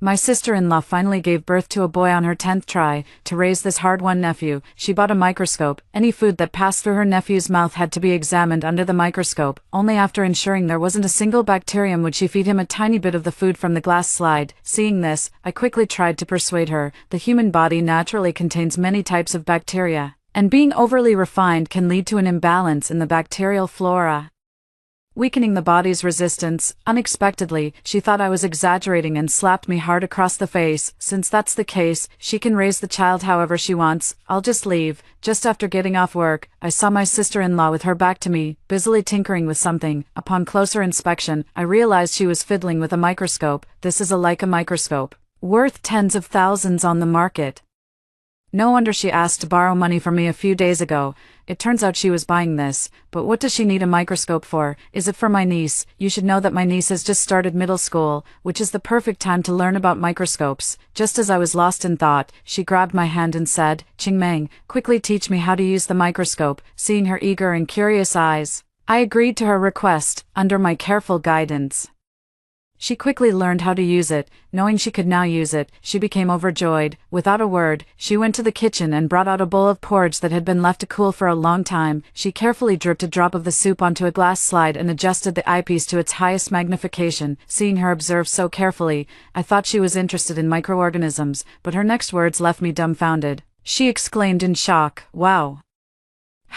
My sister-in-law finally gave birth to a boy on her 10th try. To raise this hard-won nephew, she bought a microscope. Any food that passed through her nephew's mouth had to be examined under the microscope. Only after ensuring there wasn't a single bacterium would she feed him a tiny bit of the food from the glass slide. Seeing this, I quickly tried to persuade her. The human body naturally contains many types of bacteria, and being overly refined can lead to an imbalance in the bacterial flora, weakening the body's resistance. Unexpectedly, she thought I was exaggerating and slapped me hard across the face. Since that's the case, she can raise the child however she wants. I'll just leave. Just after getting off work, I saw my sister-in-law with her back to me, busily tinkering with something. Upon closer inspection, I realized she was fiddling with a microscope. This is a Leica microscope, worth tens of thousands on the market. No wonder she asked to borrow money from me a few days ago. It turns out she was buying this. But what does she need a microscope for? Is it for my niece? You should know that my niece has just started middle school, which is the perfect time to learn about microscopes. Just as I was lost in thought, she grabbed my hand and said, "Chingmeng, quickly teach me how to use the microscope." Seeing her eager and curious eyes, I agreed to her request. Under my careful guidance, she quickly learned how to use it. Knowing she could now use it, she became overjoyed. Without a word, she went to the kitchen and brought out a bowl of porridge that had been left to cool for a long time. She carefully dripped a drop of the soup onto a glass slide and adjusted the eyepiece to its highest magnification. Seeing her observe so carefully, I thought she was interested in microorganisms, but her next words left me dumbfounded. She exclaimed in shock, "Wow!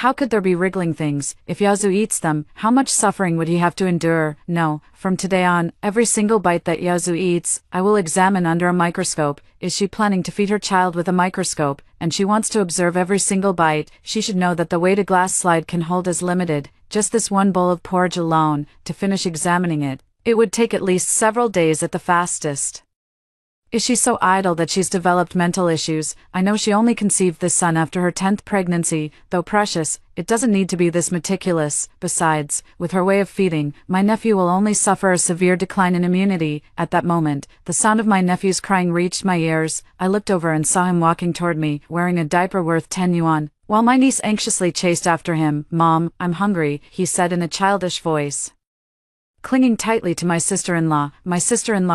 How could there be wriggling things? If Yaozu eats them, how much suffering would he have to endure?" No, from today on, every single bite that Yaozu eats, I will examine under a microscope. Is she planning to feed her child with a microscope, and she wants to observe every single bite? She should know that the weight a glass slide can hold is limited. Just this one bowl of porridge alone, to finish examining it, it would take at least several days at the fastest. Is she so idle that she's developed mental issues? I know she only conceived this son after her 10th pregnancy. Though precious, it doesn't need to be this meticulous. Besides, with her way of feeding, my nephew will only suffer a severe decline in immunity. At that moment, the sound of my nephew's crying reached my ears. I looked over and saw him walking toward me, wearing a diaper worth 10 yuan, while my niece anxiously chased after him. "Mom, I'm hungry," he said in a childish voice. Clinging tightly to my sister-in-law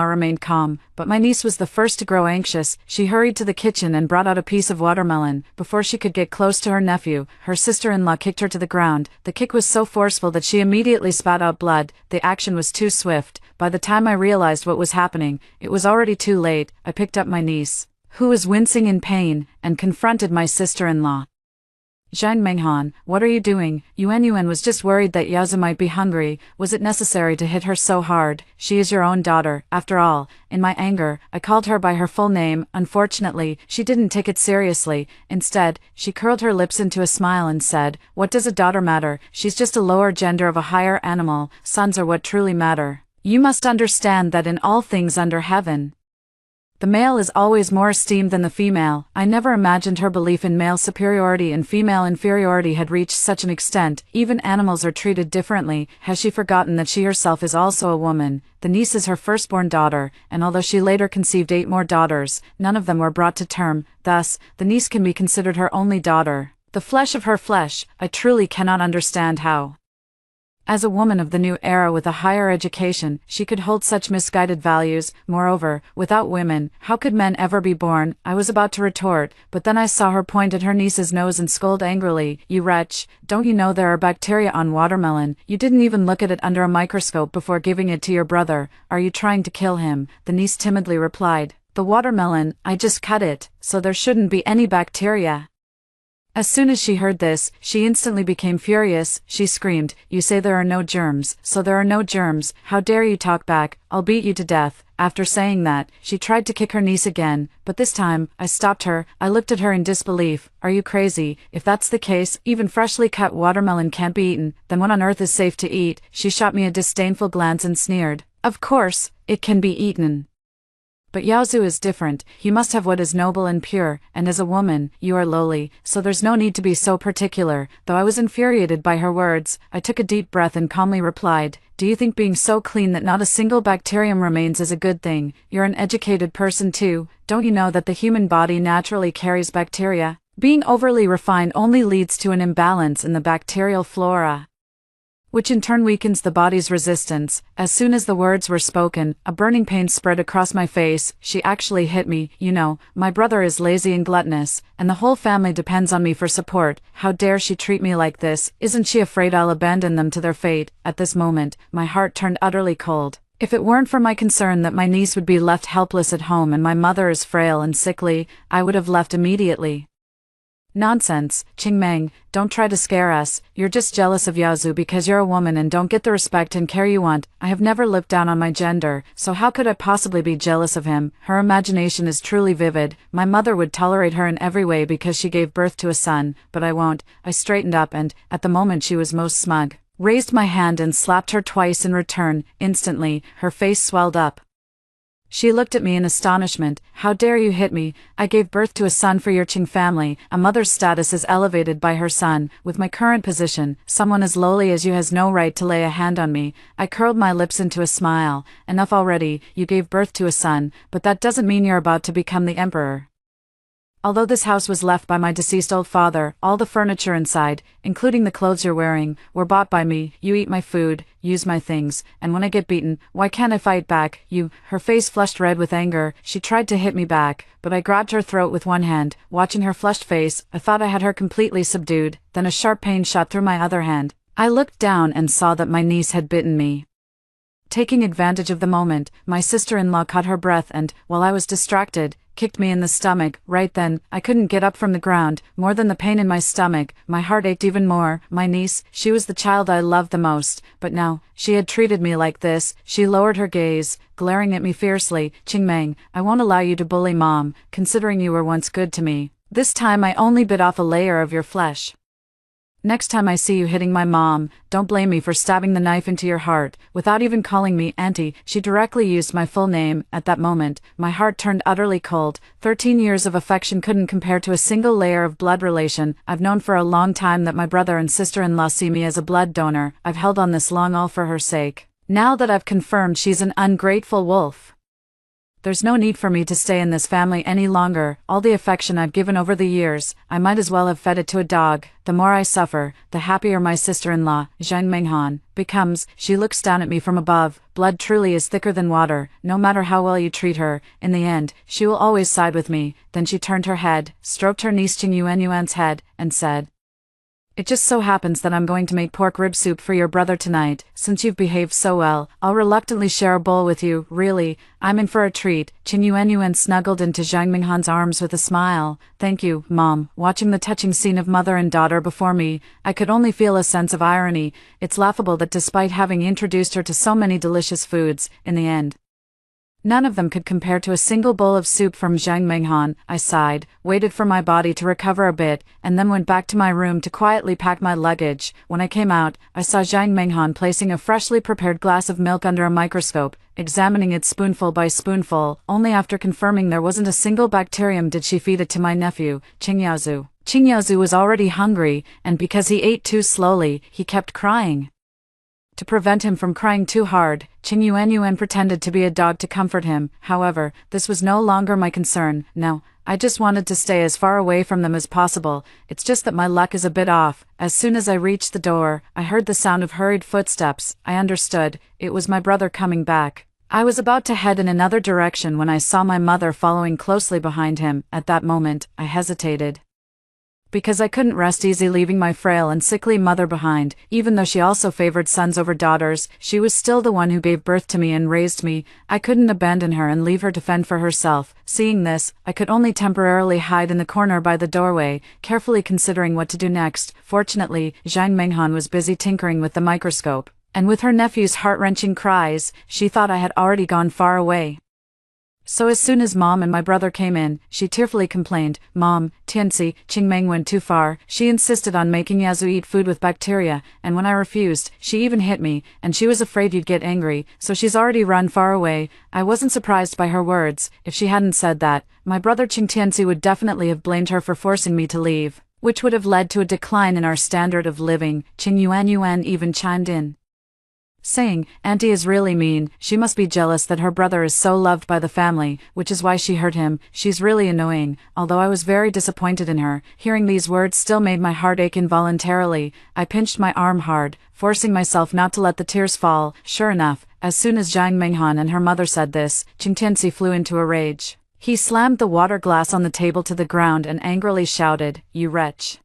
remained calm, but my niece was the first to grow anxious. She hurried to the kitchen and brought out a piece of watermelon. Before she could get close to her nephew, her sister-in-law kicked her to the ground. The kick was so forceful that she immediately spat out blood. The action was too swift. By the time I realized what was happening, it was already too late. I picked up my niece, who was wincing in pain, and confronted my sister-in-law. "Zhang Menghan, what are you doing? Yuan was just worried that Yaozu might be hungry. Was it necessary to hit her so hard? She is your own daughter, after all." In my anger, I called her by her full name. Unfortunately, she didn't take it seriously. Instead, she curled her lips into a smile and said, "What does a daughter matter? She's just a lower gender of a higher animal. Sons are what truly matter. You must understand that in all things under heaven, the male is always more esteemed than the female." I never imagined her belief in male superiority and female inferiority had reached such an extent. Even animals are treated differently. Has she forgotten that she herself is also a woman? The niece is her firstborn daughter, and although she later conceived 8 more daughters, none of them were brought to term. Thus, the niece can be considered her only daughter, the flesh of her flesh. I truly cannot understand how, as a woman of the new era with a higher education, she could hold such misguided values. Moreover, without women, how could men ever be born? I was about to retort, but then I saw her point at her niece's nose and scold angrily, "You wretch, don't you know there are bacteria on watermelon? You didn't even look at it under a microscope before giving it to your brother. Are you trying to kill him?" The niece timidly replied, "The watermelon, I just cut it, so there shouldn't be any bacteria." As soon as she heard this, she instantly became furious. She screamed, "You say there are no germs, so there are no germs. How dare you talk back? I'll beat you to death." After saying that, she tried to kick her niece again, but this time, I stopped her. I looked at her in disbelief. "Are you crazy? If that's the case, even freshly cut watermelon can't be eaten, then what on earth is safe to eat?" She shot me a disdainful glance and sneered, "Of course, it can be eaten. But Yaozu is different. He must have what is noble and pure, and as a woman, you are lowly, so there's no need to be so particular." Though I was infuriated by her words, I took a deep breath and calmly replied, "Do you think being so clean that not a single bacterium remains is a good thing? You're an educated person too. Don't you know that the human body naturally carries bacteria? Being overly refined only leads to an imbalance in the bacterial flora, which in turn weakens the body's resistance. As soon as the words were spoken, a burning pain spread across my face. She actually hit me. You know, my brother is lazy and gluttonous, and the whole family depends on me for support. How dare she treat me like this? Isn't she afraid I'll abandon them to their fate? At this moment, my heart turned utterly cold. If it weren't for my concern that my niece would be left helpless at home and my mother is frail and sickly, I would have left immediately. Nonsense, Qingmeng, don't try to scare us. You're just jealous of Yazu because you're a woman and don't get the respect and care you want. I have never looked down on my gender, so how could I possibly be jealous of him? Her imagination is truly vivid. My mother would tolerate her in every way because she gave birth to a son, but I won't. I straightened up and, at the moment she was most smug, raised my hand and slapped her twice in return. Instantly, her face swelled up. She looked at me in astonishment. How dare you hit me? I gave birth to a son for your Qing family. A mother's status is elevated by her son. With my current position, someone as lowly as you has no right to lay a hand on me. I curled my lips into a smile. Enough already, you gave birth to a son, but that doesn't mean you're about to become the emperor. Although this house was left by my deceased old father, all the furniture inside, including the clothes you're wearing, were bought by me. You eat my food, use my things, and when I get beaten, why can't I fight back? Her face flushed red with anger. She tried to hit me back, but I grabbed her throat with one hand. Watching her flushed face, I thought I had her completely subdued. Then a sharp pain shot through my other hand. I looked down and saw that my niece had bitten me. Taking advantage of the moment, my sister-in-law caught her breath and, while I was distracted, kicked me in the stomach. Right then, I couldn't get up from the ground. More than the pain in my stomach, my heart ached even more. My niece, she was the child I loved the most, but now, she had treated me like this. She lowered her gaze, glaring at me fiercely. Qingmeng, I won't allow you to bully Mom, considering you were once good to me. This time I only bit off a layer of your flesh. Next time I see you hitting my mom, don't blame me for stabbing the knife into your heart. Without even calling me auntie, she directly used my full name. At that moment, my heart turned utterly cold. 13 years of affection couldn't compare to a single layer of blood relation. I've known for a long time that my brother and sister-in-law see me as a blood donor. I've held on this long all for her sake. Now that I've confirmed she's an ungrateful wolf, there's no need for me to stay in this family any longer. All the affection I've given over the years, I might as well have fed it to a dog. The more I suffer, the happier my sister-in-law, Zhang Menghan, becomes. She looks down at me from above. Blood truly is thicker than water. No matter how well you treat her, in the end, she will always side with me. Then she turned her head, stroked her niece Qing Yuanyuan's head, and said, "It just so happens that I'm going to make pork rib soup for your brother tonight. Since you've behaved so well, I'll reluctantly share a bowl with you. Really, I'm in for a treat." Qing Yuanyuan snuggled into Zhang Minghan's arms with a smile. "Thank you, Mom." Watching the touching scene of mother and daughter before me, I could only feel a sense of irony. It's laughable that despite having introduced her to so many delicious foods, in the end, none of them could compare to a single bowl of soup from Zhang Menghan. I sighed, waited for my body to recover a bit, and then went back to my room to quietly pack my luggage. When I came out, I saw Zhang Menghan placing a freshly prepared glass of milk under a microscope, examining it spoonful by spoonful. Only after confirming there wasn't a single bacterium did she feed it to my nephew, Qingyazu. Qingyazu was already hungry, and because he ate too slowly, he kept crying. To prevent him from crying too hard, Qing Yuanyuan pretended to be a dog to comfort him. However, this was no longer my concern. No, I just wanted to stay as far away from them as possible. It's just that my luck is a bit off. As soon as I reached the door, I heard the sound of hurried footsteps. I understood. It was my brother coming back. I was about to head in another direction when I saw my mother following closely behind him. At that moment, I hesitated, because I couldn't rest easy leaving my frail and sickly mother behind. Even though she also favored sons over daughters, she was still the one who gave birth to me and raised me. I couldn't abandon her and leave her to fend for herself. Seeing this, I could only temporarily hide in the corner by the doorway, carefully considering what to do next. Fortunately, Zhang Menghan was busy tinkering with the microscope, and with her nephew's heart-wrenching cries, she thought I had already gone far away. So as soon as Mom and my brother came in, she tearfully complained, "Mom, Tianxi, Qingmeng went too far. She insisted on making Yazu eat food with bacteria, and when I refused, she even hit me, and she was afraid you'd get angry, so she's already run far away." I wasn't surprised by her words. If she hadn't said that, my brother Qing Tianxi would definitely have blamed her for forcing me to leave, which would have led to a decline in our standard of living. Qing Yuanyuan even chimed in, saying, "Auntie is really mean, she must be jealous that her brother is so loved by the family, which is why she hurt him, she's really annoying." Although I was very disappointed in her, hearing these words still made my heart ache involuntarily. I pinched my arm hard, forcing myself not to let the tears fall. Sure enough, as soon as Zhang Minghan and her mother said this, Qingtianzi flew into a rage. He slammed the water glass on the table to the ground and angrily shouted, "You wretch!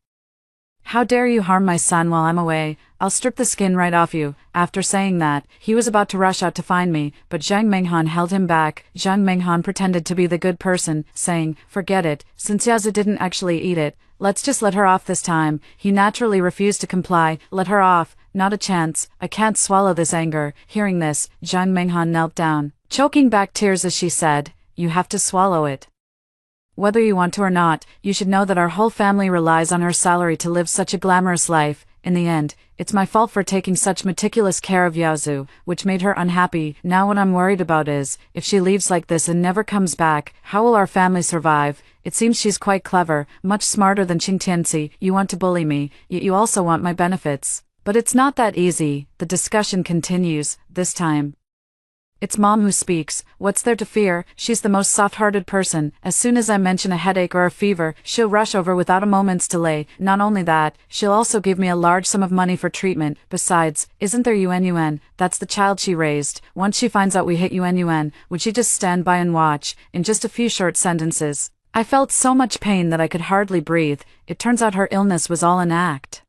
How dare you harm my son while I'm away? I'll strip the skin right off you." After saying that, he was about to rush out to find me, but Zhang Minghan held him back. Zhang Minghan pretended to be the good person, saying, "Forget it, since Yazu didn't actually eat it, let's just let her off this time." He naturally refused to comply. "Let her off? Not a chance. I can't swallow this anger." Hearing this, Zhang Minghan knelt down, choking back tears as she said, "You have to swallow it. Whether you want to or not, you should know that our whole family relies on her salary to live such a glamorous life. In the end, it's my fault for taking such meticulous care of Yazu, which made her unhappy. Now what I'm worried about is, if she leaves like this and never comes back, how will our family survive? It seems she's quite clever, much smarter than Qingtianzi. You want to bully me, yet you also want my benefits. But it's not that easy." The discussion continues, this time. "It's Mom who speaks. What's there to fear? She's the most soft-hearted person. As soon as I mention a headache or a fever, she'll rush over without a moment's delay. Not only that, she'll also give me a large sum of money for treatment. Besides, isn't there Yuan? That's the child she raised. Once she finds out we hit Yuan, would she just stand by and watch?" In just a few short sentences, I felt so much pain that I could hardly breathe. It turns out her illness was all an act.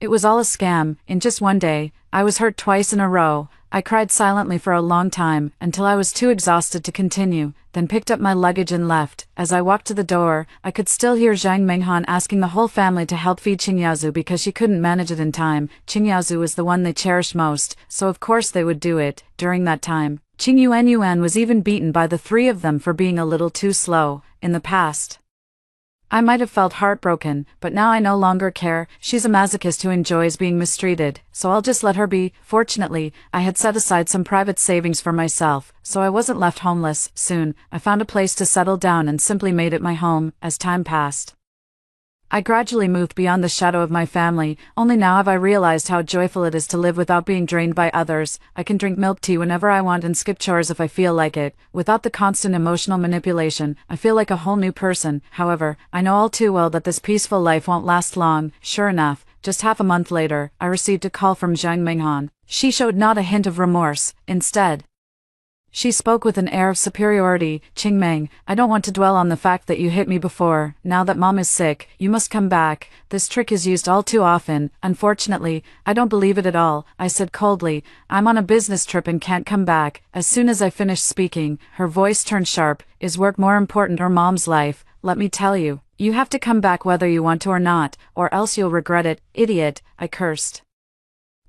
It was all a scam. In just one day, I was hurt twice in a row. I cried silently for a long time, until I was too exhausted to continue, then picked up my luggage and left. As I walked to the door, I could still hear Zhang Minghan asking the whole family to help feed Qingyazu because she couldn't manage it in time. Qingyazu was the one they cherished most, so of course they would do it. During that time, Qing Yuan was even beaten by the three of them for being a little too slow. In the past, I might have felt heartbroken, but now I no longer care. She's a masochist who enjoys being mistreated, so I'll just let her be. Fortunately, I had set aside some private savings for myself, so I wasn't left homeless. Soon, I found a place to settle down and simply made it my home. As time passed, I gradually moved beyond the shadow of my family. Only now have I realized how joyful it is to live without being drained by others. I can drink milk tea whenever I want and skip chores if I feel like it. Without the constant emotional manipulation, I feel like a whole new person. However, I know all too well that this peaceful life won't last long. Sure enough, just half a month later, I received a call from Zhang Minghan. She showed not a hint of remorse. Instead, she spoke with an air of superiority. "Qingming, I don't want to dwell on the fact that you hit me before. Now that Mom is sick, you must come back. This trick is used all too often. Unfortunately, I don't believe it at all," I said coldly. "I'm on a business trip and can't come back." As soon as I finished speaking, her voice turned sharp. "Is work more important or Mom's life? Let me tell you, you have to come back whether you want to or not, or else you'll regret it, idiot," I cursed.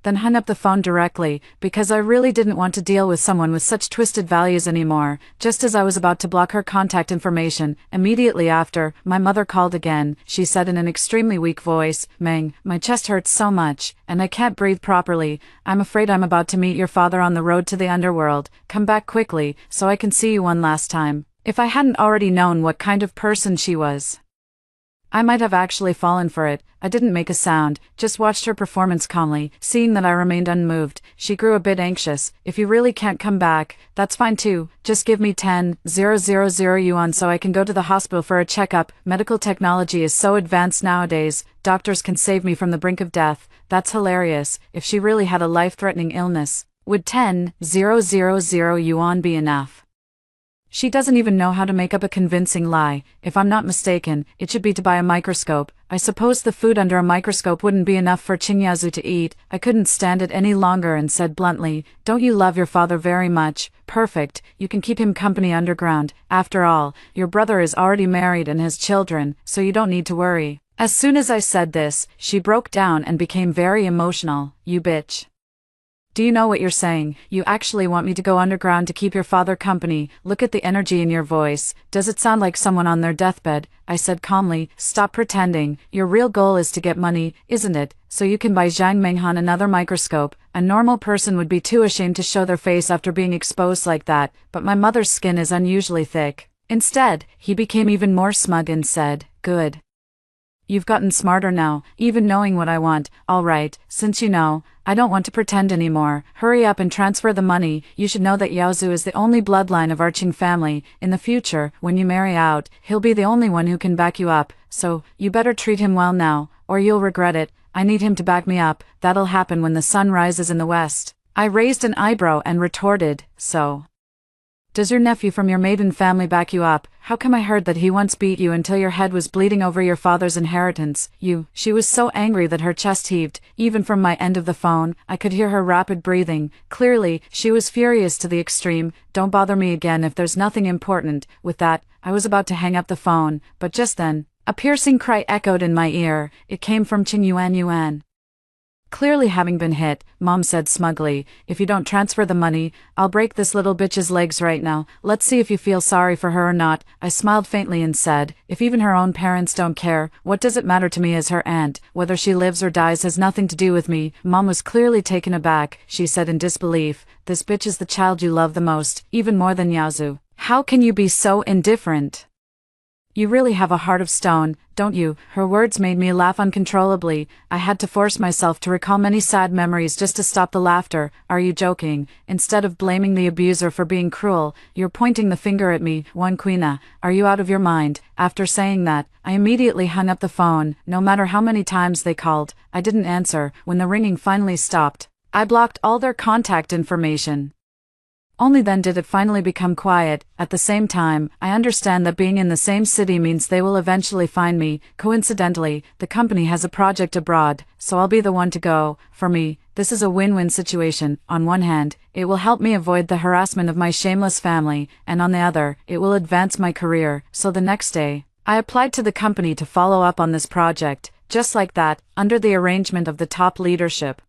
Then hung up the phone directly, because I really didn't want to deal with someone with such twisted values anymore. Just as I was about to block her contact information, immediately after, my mother called again. She said in an extremely weak voice, "Meng, my chest hurts so much, and I can't breathe properly. I'm afraid I'm about to meet your father on the road to the underworld. Come back quickly, so I can see you one last time." If I hadn't already known what kind of person she was, I might have actually fallen for it. I didn't make a sound, just watched her performance calmly. Seeing that I remained unmoved, she grew a bit anxious. "If you really can't come back, that's fine too. Just give me 10,000 yuan so I can go to the hospital for a checkup. Medical technology is so advanced nowadays, doctors can save me from the brink of death." That's hilarious. If she really had a life-threatening illness, would 10,000 yuan be enough? She doesn't even know how to make up a convincing lie. If I'm not mistaken, it should be to buy a microscope. I suppose the food under a microscope wouldn't be enough for Qingyazu to eat. I couldn't stand it any longer and said bluntly, "Don't you love your father very much? Perfect, you can keep him company underground. After all, your brother is already married and has children, so you don't need to worry." As soon as I said this, she broke down and became very emotional. "You bitch. Do you know what you're saying? You actually want me to go underground to keep your father company? Look at the energy in your voice. Does it sound like someone on their deathbed?" I said calmly. "Stop pretending. Your real goal is to get money, isn't it? So you can buy Zhang Minghan another microscope." A normal person would be too ashamed to show their face after being exposed like that, but my mother's skin is unusually thick. Instead, he became even more smug and said, "Good. You've gotten smarter now, even knowing what I want. All right, since you know, I don't want to pretend anymore. Hurry up and transfer the money. You should know that Yaozu is the only bloodline of our Qing family. In the future, when you marry out, he'll be the only one who can back you up. So, you better treat him well now, or you'll regret it. I need him to back me up. That'll happen when the sun rises in the west. I raised an eyebrow and retorted, so. Does your nephew from your maiden family back you up? How come I heard that he once beat you until your head was bleeding over your father's inheritance? She was so angry that her chest heaved. Even from my end of the phone, I could hear her rapid breathing. Clearly, she was furious to the extreme. Don't bother me again if there's nothing important. With that, I was about to hang up the phone, but just then, a piercing cry echoed in my ear. It came from Qing Yuan. Clearly having been hit, Mom said smugly, if you don't transfer the money, I'll break this little bitch's legs right now. Let's see if you feel sorry for her or not. I smiled faintly and said, if even her own parents don't care, what does it matter to me as her aunt? Whether she lives or dies has nothing to do with me. Mom was clearly taken aback. She said in disbelief, this bitch is the child you love the most, even more than Yaozu. How can you be so indifferent? You really have a heart of stone, don't you? Her words made me laugh uncontrollably. I had to force myself to recall many sad memories just to stop the laughter. Are you joking? Instead of blaming the abuser for being cruel, you're pointing the finger at me. Wan Quina, are you out of your mind? After saying that, I immediately hung up the phone. No matter how many times they called, I didn't answer. When the ringing finally stopped, I blocked all their contact information. Only then did it finally become quiet. At the same time, I understand that being in the same city means they will eventually find me. Coincidentally, the company has a project abroad, so I'll be the one to go. For me, this is a win-win situation. On one hand, it will help me avoid the harassment of my shameless family, and on the other, it will advance my career. So the next day, I applied to the company to follow up on this project. Just like that, under the arrangement of the top leadership,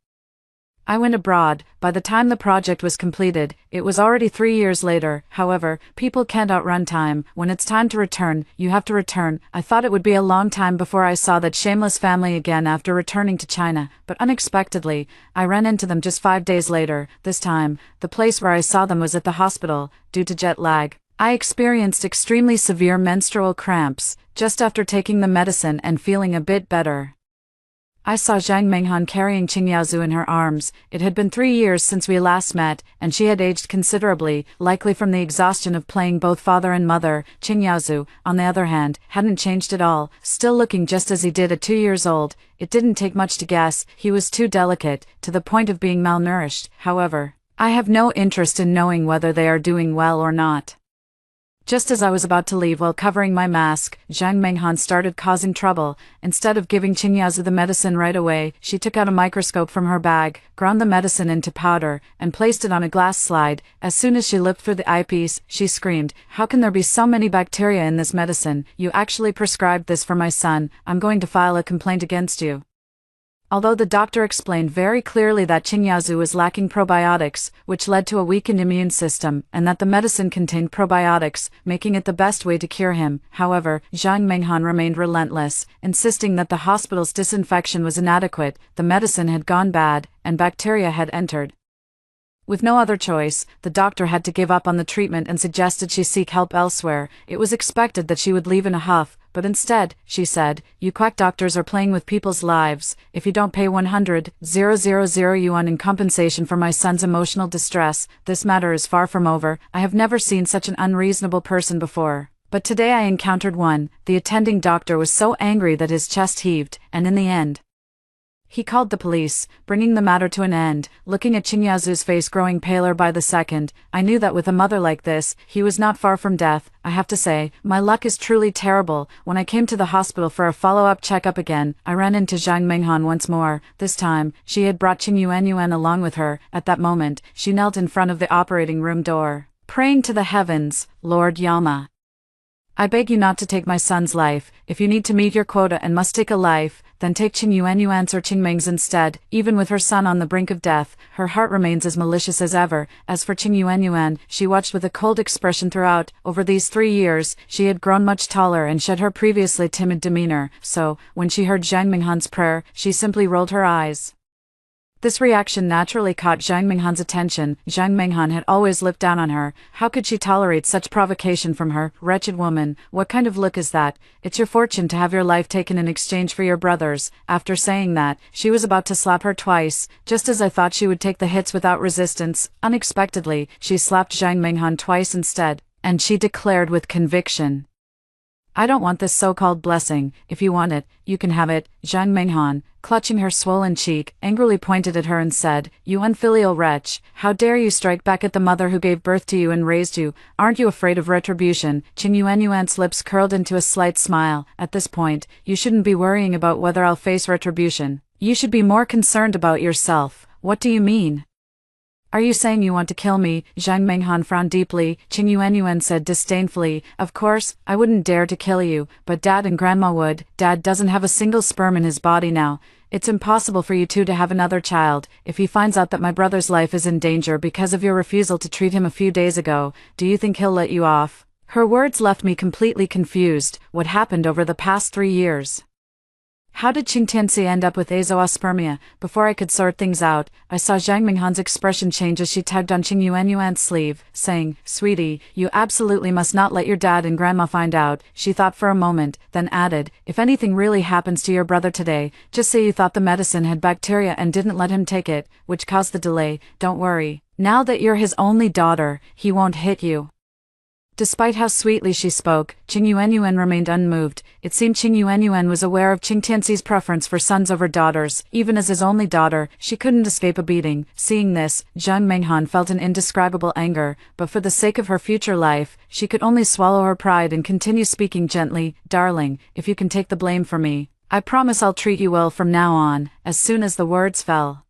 I went abroad. By the time the project was completed, it was already 3 years later. However, people can't outrun time. When it's time to return, you have to return. I thought it would be a long time before I saw that shameless family again after returning to China, but unexpectedly, I ran into them just 5 days later. This time, the place where I saw them was at the hospital. Due to jet lag, I experienced extremely severe menstrual cramps. Just after taking the medicine and feeling a bit better, I saw Zhang Menghan carrying Qing Yaozu in her arms. It had been 3 years since we last met, and she had aged considerably, likely from the exhaustion of playing both father and mother. Qing Yaozu, on the other hand, hadn't changed at all, still looking just as he did at 2 years old. It didn't take much to guess, he was too delicate, to the point of being malnourished. However, I have no interest in knowing whether they are doing well or not. Just as I was about to leave while covering my mask, Zhang Menghan started causing trouble. Instead of giving Qing Yaozu the medicine right away, she took out a microscope from her bag, ground the medicine into powder, and placed it on a glass slide. As soon as she looked through the eyepiece, she screamed, "How can there be so many bacteria in this medicine? You actually prescribed this for my son. I'm going to file a complaint against you." Although the doctor explained very clearly that Qing Yaozu was lacking probiotics, which led to a weakened immune system, and that the medicine contained probiotics, making it the best way to cure him, however, Zhang Menghan remained relentless, insisting that the hospital's disinfection was inadequate, the medicine had gone bad, and bacteria had entered. With no other choice, the doctor had to give up on the treatment and suggested she seek help elsewhere. It was expected that she would leave in a huff, but instead, she said, "You quack doctors are playing with people's lives. If you don't pay 100,000 yuan in compensation for my son's emotional distress, this matter is far from over. I have never seen such an unreasonable person before. But today I encountered one." The attending doctor was so angry that his chest heaved, and in the end, he called the police, bringing the matter to an end. Looking at Qing Yaozu's face growing paler by the second, I knew that with a mother like this, he was not far from death. I have to say, my luck is truly terrible. When I came to the hospital for a follow-up checkup again, I ran into Zhang Menghan once more. This time, she had brought Qing Yuan along with her. At that moment, she knelt in front of the operating room door, praying to the heavens, "Lord Yama, I beg you not to take my son's life. If you need to meet your quota and must take a life, then take Qing Yuan's or Qing Meng's instead." Even with her son on the brink of death, her heart remains as malicious as ever. As for Qing Yuan, she watched with a cold expression throughout. Over these 3 years, she had grown much taller and shed her previously timid demeanor, so, when she heard Zhang Menghan's prayer, she simply rolled her eyes. This reaction naturally caught Zhang Minghan's attention. Zhang Minghan had always looked down on her. How could she tolerate such provocation from her? Wretched woman, what kind of look is that? It's your fortune to have your life taken in exchange for your brother's. After saying that, she was about to slap her twice. Just as I thought she would take the hits without resistance, unexpectedly, she slapped Zhang Minghan twice instead, and she declared with conviction, "I don't want this so-called blessing. If you want it, you can have it." Zhang Minghan, clutching her swollen cheek, angrily pointed at her and said, "You unfilial wretch, how dare you strike back at the mother who gave birth to you and raised you? Aren't you afraid of retribution?" Qing Yuanyuan's lips curled into a slight smile. "At this point, you shouldn't be worrying about whether I'll face retribution. You should be more concerned about yourself." "What do you mean? Are you saying you want to kill me?" Zhang Minghan frowned deeply. Qing Yuanyuan said disdainfully, "Of course, I wouldn't dare to kill you, but Dad and Grandma would. Dad doesn't have a single sperm in his body now. It's impossible for you two to have another child. If he finds out that my brother's life is in danger because of your refusal to treat him a few days ago, do you think he'll let you off?" Her words left me completely confused. What happened over the past 3 years? How did Qing Tianxi end up with azoospermia? Before I could sort things out, I saw Zhang Minghan's expression change as she tugged on Qing Yuanyuan's sleeve, saying, "Sweetie, you absolutely must not let your dad and grandma find out." She thought for a moment, then added, "If anything really happens to your brother today, just say you thought the medicine had bacteria and didn't let him take it, which caused the delay. Don't worry. Now that you're his only daughter, he won't hit you." Despite how sweetly she spoke, Qing Yuanyuan remained unmoved. It seemed Qing Yuanyuan was aware of Qing Tianxi's preference for sons over daughters. Even as his only daughter, she couldn't escape a beating. Seeing this, Zhang Minghan felt an indescribable anger, but for the sake of her future life, she could only swallow her pride and continue speaking gently. "Darling, if you can take the blame for me, I promise I'll treat you well from now on." As soon as the words fell,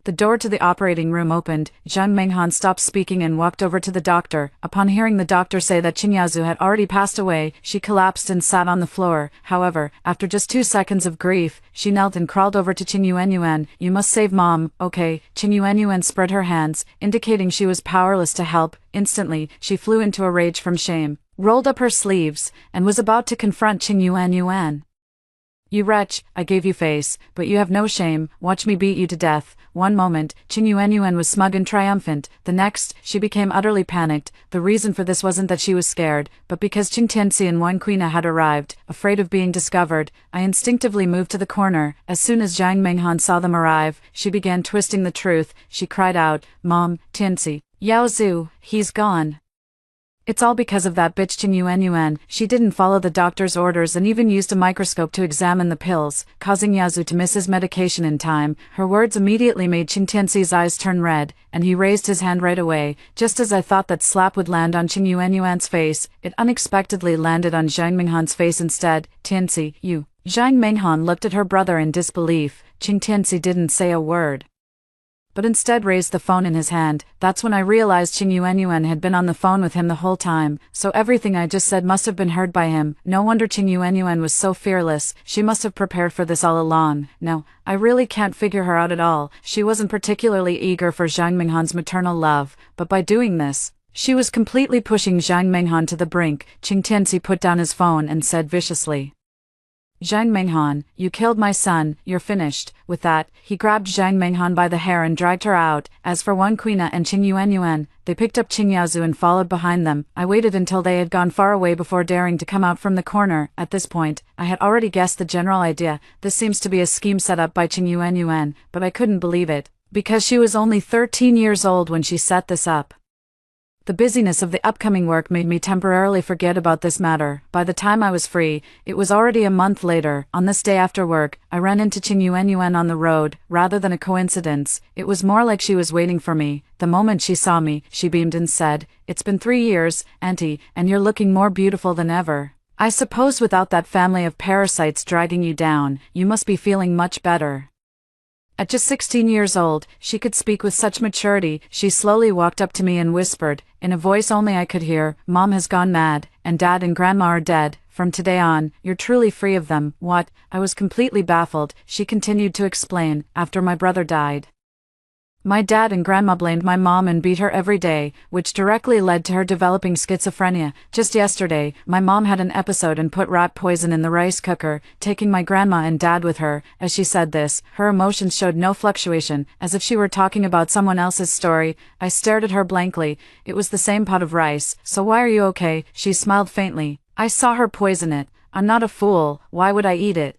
the door to the operating room opened. Zhang Minghan stopped speaking and walked over to the doctor. Upon hearing the doctor say that Qingyazu had already passed away, she collapsed and sat on the floor. However, after just 2 seconds of grief, she knelt and crawled over to Qing Yuanyuan. "You must save Mom, okay?" Qing Yuanyuan spread her hands, indicating she was powerless to help. Instantly, she flew into a rage from shame, rolled up her sleeves, and was about to confront Qing Yuanyuan. "You wretch, I gave you face, but you have no shame. Watch me beat you to death." One moment, Qing Yuanyuan was smug and triumphant. The next, she became utterly panicked. The reason for this wasn't that she was scared, but because Qing Tianxi and Wan Quina had arrived. Afraid of being discovered, I instinctively moved to the corner. As soon as Zhang Minghan saw them arrive, she began twisting the truth. She cried out, "Mom, Tianxi, Yao Zhu, he's gone. It's all because of that bitch Qing Yuanyuan. She didn't follow the doctor's orders and even used a microscope to examine the pills, causing Yazu to miss his medication in time." Her words immediately made Qing Tianxi's eyes turn red, and he raised his hand right away. Just as I thought that slap would land on Qing Yuanyuan's face, it unexpectedly landed on Zhang Minghan's face instead. "Tianxi, you..." Zhang Minghan looked at her brother in disbelief. Qing Tianxi didn't say a word, but instead raised the phone in his hand. That's when I realized Qing Yuanyuan had been on the phone with him the whole time, so everything I just said must have been heard by him. No wonder Qing Yuanyuan was so fearless. She must have prepared for this all along. No, I really can't figure her out at all. She wasn't particularly eager for Zhang Minghan's maternal love, but by doing this, she was completely pushing Zhang Minghan to the brink. Qing Tianxi put down his phone and said viciously, "Zhang Minghan, you killed my son, you're finished." With that, he grabbed Zhang Minghan by the hair and dragged her out. As for Wan Quina and Qing Yuanyuan, they picked up Qing Yaozu and followed behind them. I waited until they had gone far away before daring to come out from the corner. At this point, I had already guessed the general idea. This seems to be a scheme set up by Qing Yuanyuan, but I couldn't believe it, because she was only 13 years old when she set this up. The busyness of the upcoming work made me temporarily forget about this matter. By the time I was free, it was already a month later. On this day after work, I ran into Qing Yuanyuan on the road. Rather than a coincidence, it was more like she was waiting for me. The moment she saw me, she beamed and said, "It's been 3 years, Auntie, and you're looking more beautiful than ever. I suppose without that family of parasites dragging you down, you must be feeling much better." At just 16 years old, she could speak with such maturity. She slowly walked up to me and whispered, in a voice only I could hear, "Mom has gone mad, and Dad and Grandma are dead. From today on, you're truly free of them." "What?" I was completely baffled. She continued to explain, "After my brother died, My dad and grandma blamed my mom and beat her every day, which directly led to her developing schizophrenia. Just yesterday, my mom had an episode and put rat poison in the rice cooker, taking my grandma and dad with her. As she said this, her emotions showed no fluctuation, as if she were talking about someone else's story. I stared at her blankly. It was the same pot of rice. So why are you okay? She smiled faintly. I saw her poison it. I'm not a fool. Why would I eat it?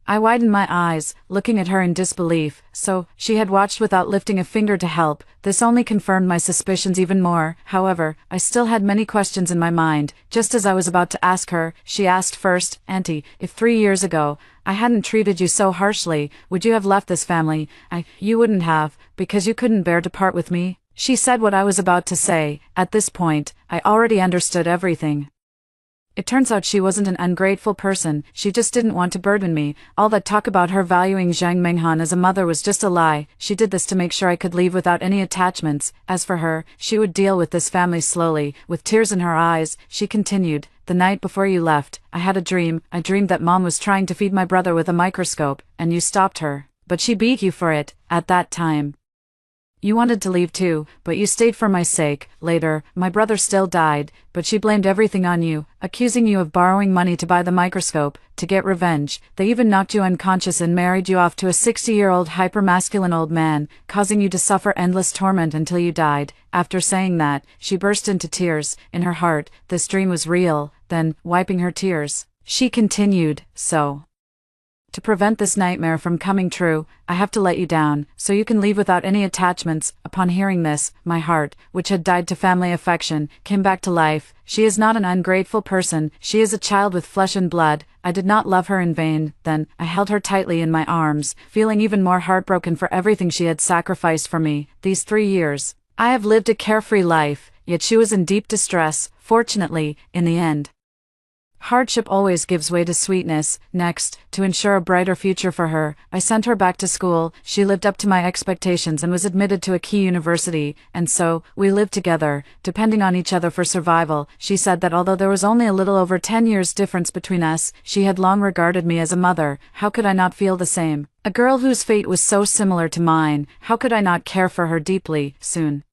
I widened my eyes, looking at her in disbelief. So, she had watched without lifting a finger to help. This only confirmed my suspicions even more. However, I still had many questions in my mind. Just as I was about to ask her, she asked first, Auntie, if 3 years ago, I hadn't treated you so harshly, would you have left this family? You wouldn't have, because you couldn't bear to part with me? She said what I was about to say. At this point, I already understood everything. It turns out she wasn't an ungrateful person, she just didn't want to burden me. All that talk about her valuing Zhang Minghan as a mother was just a lie. She did this to make sure I could leave without any attachments. As for her, she would deal with this family slowly. With tears in her eyes, she continued, the night before you left, I had a dream. I dreamed that Mom was trying to feed my brother with a microscope, and you stopped her. But she beat you for it, at that time. You wanted to leave too, but you stayed for my sake. Later, my brother still died, but she blamed everything on you, accusing you of borrowing money to buy the microscope, to get revenge. They even knocked you unconscious and married you off to a 60-year-old hyper-masculine old man, causing you to suffer endless torment until you died. After saying that, she burst into tears. In her heart, this dream was real. Then, wiping her tears, she continued, so. To prevent this nightmare from coming true, I have to let you down, so you can leave without any attachments. Upon hearing this, my heart, which had died to family affection, came back to life. She is not an ungrateful person, she is a child with flesh and blood. I did not love her in vain. Then, I held her tightly in my arms, feeling even more heartbroken for everything she had sacrificed for me. These 3 years, I have lived a carefree life, yet she was in deep distress. Fortunately, in the end, hardship always gives way to sweetness. Next, to ensure a brighter future for her, I sent her back to school. She lived up to my expectations and was admitted to a key university, and so, we lived together, depending on each other for survival. She said that although there was only a little over 10 years difference between us, she had long regarded me as a mother. How could I not feel the same? A girl whose fate was so similar to mine, how could I not care for her deeply? Soon,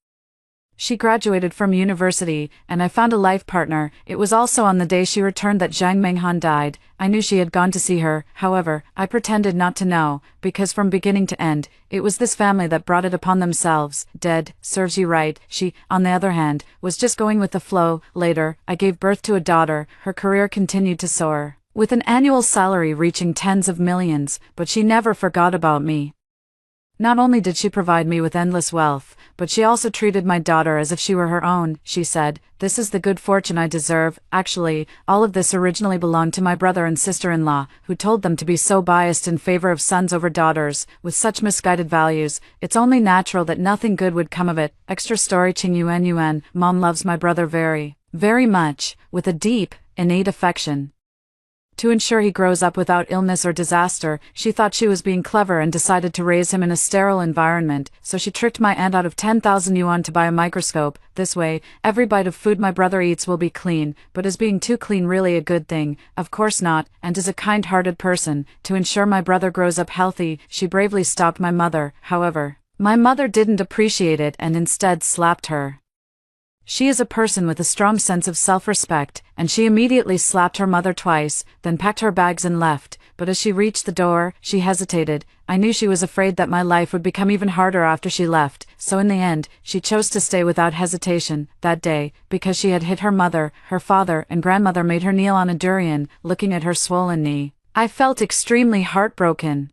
she graduated from university, and I found a life partner. It was also on the day she returned that Zhang Minghan died. I knew she had gone to see her. However, I pretended not to know, because from beginning to end, it was this family that brought it upon themselves. Dead, serves you right. She, on the other hand, was just going with the flow. Later, I gave birth to a daughter. Her career continued to soar, with an annual salary reaching tens of millions, but she never forgot about me. Not only did she provide me with endless wealth, but she also treated my daughter as if she were her own. She said, this is the good fortune I deserve. Actually, all of this originally belonged to my brother and sister-in-law, who told them to be so biased in favor of sons over daughters, with such misguided values. It's only natural that nothing good would come of it. Extra story. Qing Yuan. Mom loves my brother very, very much, with a deep, innate affection. To ensure he grows up without illness or disaster, she thought she was being clever and decided to raise him in a sterile environment, so she tricked my aunt out of 10,000 yuan to buy a microscope. This way, every bite of food my brother eats will be clean. But is being too clean really a good thing? Of course not. And is a kind-hearted person. To ensure my brother grows up healthy, she bravely stopped my mother. However, my mother didn't appreciate it and instead slapped her. She is a person with a strong sense of self-respect, and she immediately slapped her mother twice, then packed her bags and left. But as she reached the door, she hesitated. I knew she was afraid that my life would become even harder after she left, so in the end, she chose to stay without hesitation. That day, because she had hit her mother, her father and grandmother made her kneel on a durian, looking at her swollen knee. I felt extremely heartbroken.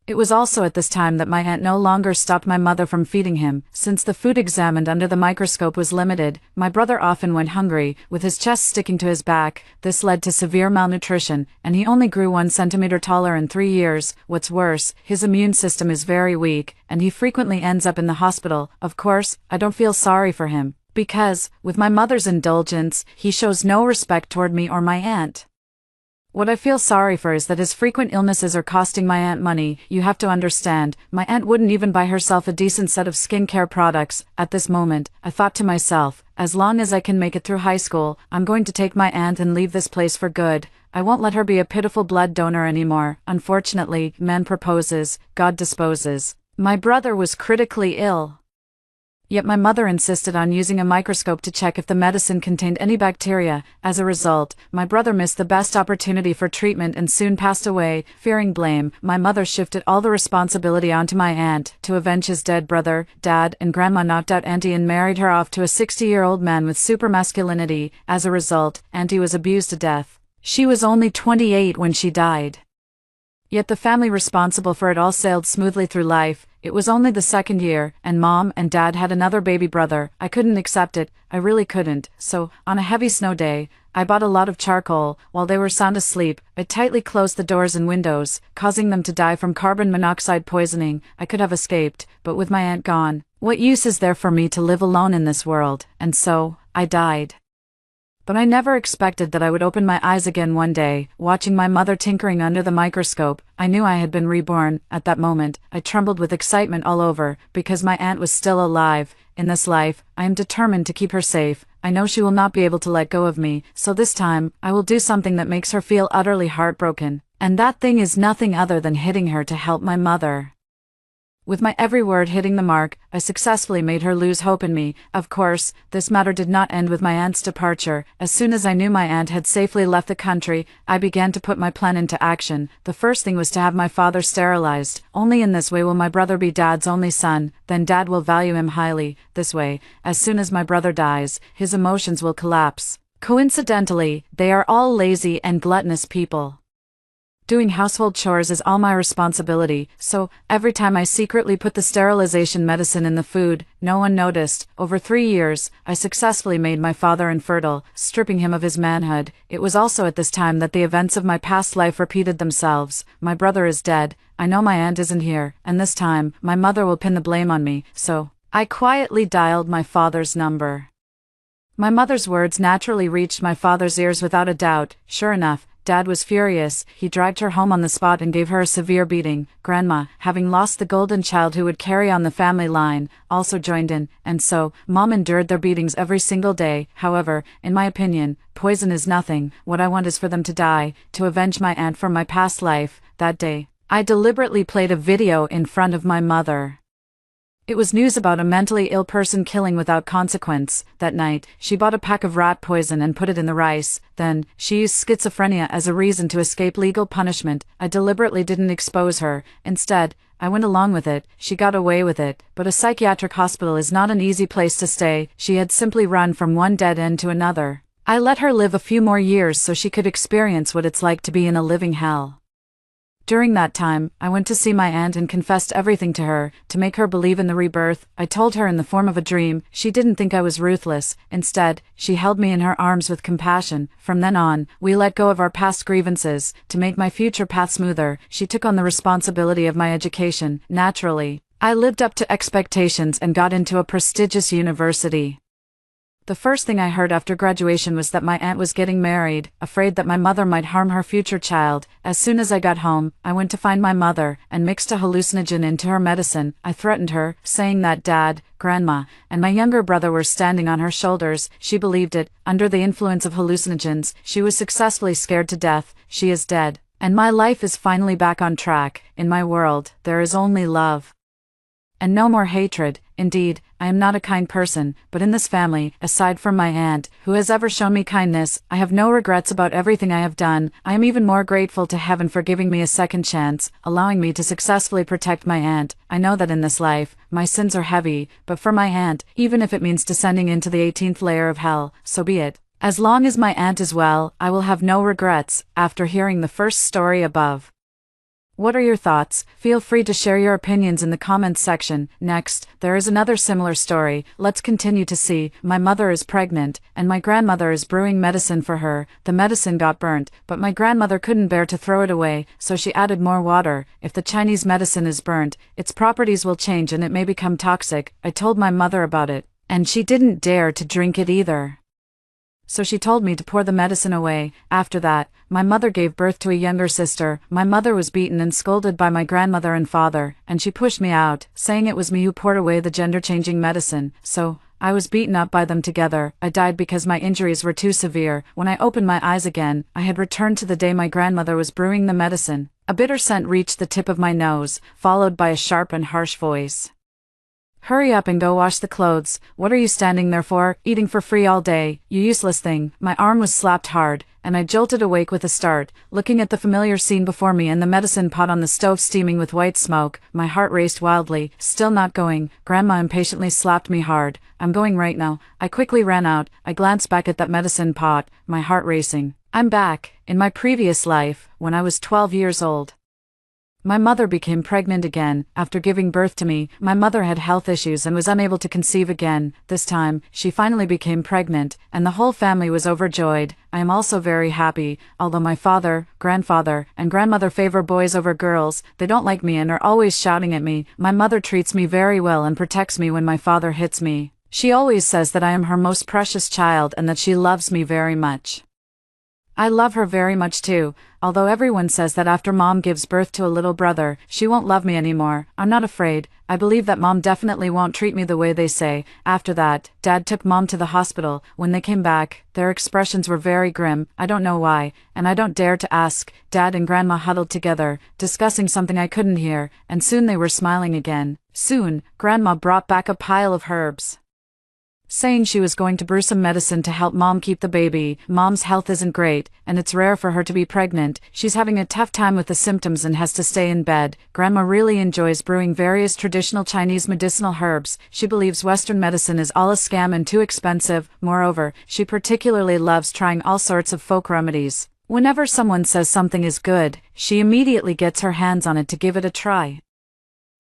It was also at this time that my aunt no longer stopped my mother from feeding him. Since the food examined under the microscope was limited, my brother often went hungry, with his chest sticking to his back. This led to severe malnutrition, and he only grew 1 centimeter taller in 3 years. What's worse, his immune system is very weak, and he frequently ends up in the hospital. Of course, I don't feel sorry for him, because, with my mother's indulgence, he shows no respect toward me or my aunt. What I feel sorry for is that his frequent illnesses are costing my aunt money. You have to understand, my aunt wouldn't even buy herself a decent set of skincare products. At this moment, I thought to myself, as long as I can make it through high school, I'm going to take my aunt and leave this place for good. I won't let her be a pitiful blood donor anymore. Unfortunately, man proposes, God disposes. My brother was critically ill. Yet my mother insisted on using a microscope to check if the medicine contained any bacteria. As a result, my brother missed the best opportunity for treatment and soon passed away. Fearing blame, my mother shifted all the responsibility onto my aunt. To avenge his dead brother, Dad and Grandma knocked out Auntie and married her off to a 60-year-old man with super masculinity. As a result, Auntie was abused to death. She was only 28 when she died. Yet the family responsible for it all sailed smoothly through life. It was only the second year, and Mom and Dad had another baby brother. I couldn't accept it, I really couldn't. So, on a heavy snow day, I bought a lot of charcoal. While they were sound asleep, I tightly closed the doors and windows, causing them to die from carbon monoxide poisoning. I could have escaped, but with my aunt gone, what use is there for me to live alone in this world? And so, I died. But I never expected that I would open my eyes again one day, watching my mother tinkering under the microscope. I knew I had been reborn. At that moment, I trembled with excitement all over, because my aunt was still alive. In this life, I am determined to keep her safe. I know she will not be able to let go of me, so this time, I will do something that makes her feel utterly heartbroken. And that thing is nothing other than hitting her to help my mother. With my every word hitting the mark, I successfully made her lose hope in me. Of course, this matter did not end with my aunt's departure. As soon as I knew my aunt had safely left the country, I began to put my plan into action. The first thing was to have my father sterilized. Only in this way will my brother be Dad's only son, then Dad will value him highly. This way, as soon as my brother dies, his emotions will collapse. Coincidentally, they are all lazy and gluttonous people. Doing household chores is all my responsibility, so every time I secretly put the sterilization medicine in the food, no one noticed. Over 3 years, I successfully made my father infertile, stripping him of his manhood. It was also at this time that the events of my past life repeated themselves. My brother is dead, I know my aunt isn't here, and this time, my mother will pin the blame on me, so I quietly dialed my father's number. My mother's words naturally reached my father's ears without a doubt. Sure enough, Dad was furious. He dragged her home on the spot and gave her a severe beating. Grandma, having lost the golden child who would carry on the family line, also joined in, and so, Mom endured their beatings every single day. However, in my opinion, poison is nothing. What I want is for them to die, to avenge my aunt from my past life. That day, I deliberately played a video in front of my mother. It was news about a mentally ill person killing without consequence. That night, she bought a pack of rat poison and put it in the rice. Then, she used schizophrenia as a reason to escape legal punishment. I deliberately didn't expose her. Instead, I went along with it. She got away with it. But a psychiatric hospital is not an easy place to stay. She had simply run from one dead end to another. I let her live a few more years so she could experience what it's like to be in a living hell. During that time, I went to see my aunt and confessed everything to her, to make her believe in the rebirth. I told her in the form of a dream. She didn't think I was ruthless. Instead, she held me in her arms with compassion. From then on, we let go of our past grievances. To make my future path smoother, she took on the responsibility of my education. Naturally, I lived up to expectations and got into a prestigious university. The first thing I heard after graduation was that my aunt was getting married, afraid that my mother might harm her future child. As soon as I got home, I went to find my mother, and mixed a hallucinogen into her medicine. I threatened her, saying that Dad, Grandma, and my younger brother were standing on her shoulders. She believed it. Under the influence of hallucinogens, she was successfully scared to death. She is dead, and my life is finally back on track. In my world, there is only love. And no more hatred. Indeed, I am not a kind person, but in this family, aside from my aunt, who has ever shown me kindness, I have no regrets about everything I have done. I am even more grateful to heaven for giving me a second chance, allowing me to successfully protect my aunt. I know that in this life, my sins are heavy, but for my aunt, even if it means descending into the 18th layer of hell, so be it. As long as my aunt is well, I will have no regrets. After hearing the first story above, what are your thoughts? Feel free to share your opinions in the comments section. Next, there is another similar story. Let's continue to see. My mother is pregnant, and my grandmother is brewing medicine for her. The medicine got burnt, but my grandmother couldn't bear to throw it away, so she added more water. If the Chinese medicine is burnt, its properties will change and it may become toxic. I told my mother about it, and she didn't dare to drink it either. So she told me to pour the medicine away. After that, my mother gave birth to a younger sister. My mother was beaten and scolded by my grandmother and father, and she pushed me out, saying it was me who poured away the gender-changing medicine. So, I was beaten up by them together. I died because my injuries were too severe. When I opened my eyes again, I had returned to the day my grandmother was brewing the medicine. A bitter scent reached the tip of my nose, followed by a sharp and harsh voice. Hurry up and go wash the clothes. What are you standing there for, eating for free all day, you useless thing? My arm was slapped hard, and I jolted awake with a start, looking at the familiar scene before me and the medicine pot on the stove steaming with white smoke. My heart raced wildly. Still not going. Grandma impatiently slapped me hard. I'm going right now. I quickly ran out. I glanced back at that medicine pot, my heart racing. I'm back. In my previous life, when I was 12 years old. My mother became pregnant again. After giving birth to me, my mother had health issues and was unable to conceive again. This time, she finally became pregnant, and the whole family was overjoyed. I am also very happy. Although my father, grandfather, and grandmother favor boys over girls, they don't like me and are always shouting at me. My mother treats me very well and protects me when my father hits me. She always says that I am her most precious child and that she loves me very much. I love her very much too, although everyone says that after Mom gives birth to a little brother, she won't love me anymore. I'm not afraid. I believe that Mom definitely won't treat me the way they say. After that, Dad took Mom to the hospital. When they came back, their expressions were very grim. I don't know why, and I don't dare to ask. Dad and Grandma huddled together, discussing something I couldn't hear, and soon they were smiling again. Soon, Grandma brought back a pile of herbs, saying she was going to brew some medicine to help Mom keep the baby. Mom's health isn't great, and it's rare for her to be pregnant. She's having a tough time with the symptoms and has to stay in bed. Grandma really enjoys brewing various traditional Chinese medicinal herbs. She believes Western medicine is all a scam and too expensive. Moreover, she particularly loves trying all sorts of folk remedies. Whenever someone says something is good, she immediately gets her hands on it to give it a try.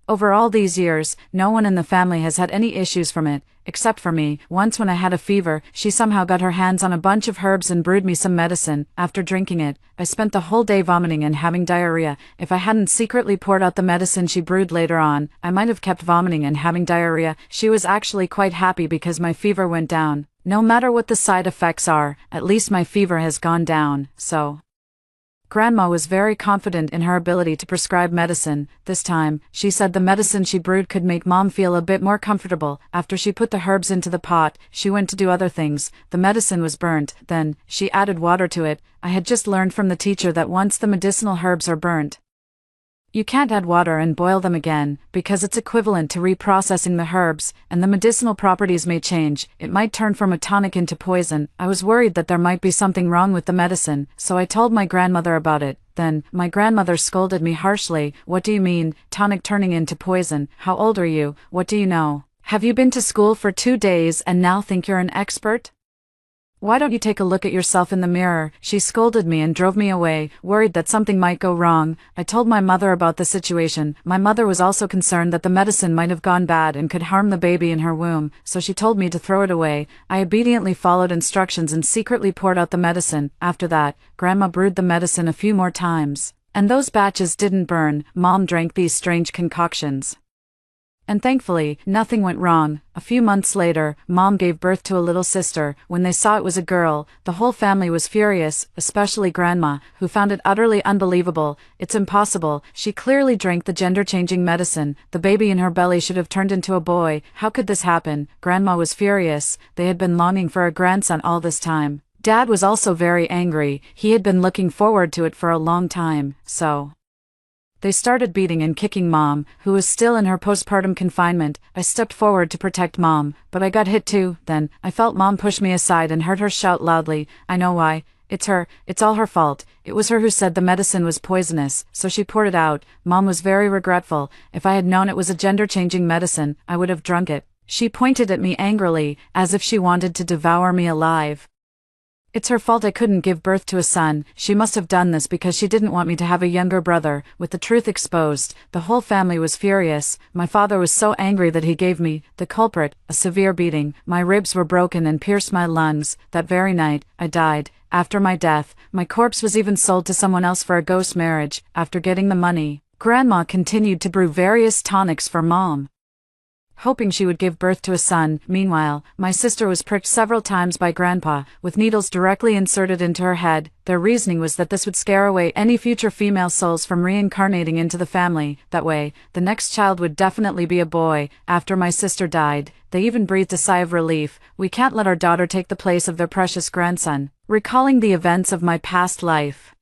Over all these years, no one in the family has had any issues from it, except for me. Once when I had a fever, she somehow got her hands on a bunch of herbs and brewed me some medicine. After drinking it, I spent the whole day vomiting and having diarrhea. If I hadn't secretly poured out the medicine she brewed later on, I might have kept vomiting and having diarrhea. She was actually quite happy because my fever went down. No matter what the side effects are, at least my fever has gone down, so. Grandma was very confident in her ability to prescribe medicine. This time, she said the medicine she brewed could make Mom feel a bit more comfortable. After she put the herbs into the pot, she went to do other things. The medicine was burnt. Then, she added water to it. I had just learned from the teacher that once the medicinal herbs are burnt, you can't add water and boil them again, because it's equivalent to reprocessing the herbs, and the medicinal properties may change. It might turn from a tonic into poison. I was worried that there might be something wrong with the medicine, so I told my grandmother about it. Then, my grandmother scolded me harshly. What do you mean, tonic turning into poison? How old are you? What do you know? Have you been to school for 2 days and now think you're an expert? Why don't you take a look at yourself in the mirror? She scolded me and drove me away, worried that something might go wrong. I told my mother about the situation. My mother was also concerned that the medicine might have gone bad and could harm the baby in her womb, so she told me to throw it away. I obediently followed instructions and secretly poured out the medicine. After that, Grandma brewed the medicine a few more times, and those batches didn't burn. Mom drank these strange concoctions, and thankfully, nothing went wrong. A few months later, Mom gave birth to a little sister. When they saw it was a girl, the whole family was furious, especially Grandma, who found it utterly unbelievable. It's impossible. She clearly drank the gender-changing medicine. The baby in her belly should have turned into a boy. How could this happen? Grandma was furious. They had been longing for a grandson all this time. Dad was also very angry. He had been looking forward to it for a long time, so they started beating and kicking Mom, who was still in her postpartum confinement. I stepped forward to protect Mom, but I got hit too. Then, I felt Mom push me aside and heard her shout loudly. I know why. It's her. It's all her fault. It was her who said the medicine was poisonous, so she poured it out. Mom was very regretful. If I had known it was a gender-changing medicine, I would have drunk it. She pointed at me angrily, as if she wanted to devour me alive. It's her fault I couldn't give birth to a son. She must have done this because she didn't want me to have a younger brother. With the truth exposed, the whole family was furious. My father was so angry that he gave me, the culprit, a severe beating. My ribs were broken and pierced my lungs. That very night, I died. After my death, my corpse was even sold to someone else for a ghost marriage. After getting the money, Grandma continued to brew various tonics for Mom, hoping she would give birth to a son. Meanwhile, my sister was pricked several times by Grandpa, with needles directly inserted into her head. Their reasoning was that this would scare away any future female souls from reincarnating into the family. That way, the next child would definitely be a boy. After my sister died, they even breathed a sigh of relief. We can't let our daughter take the place of their precious grandson. Recalling the events of my past life,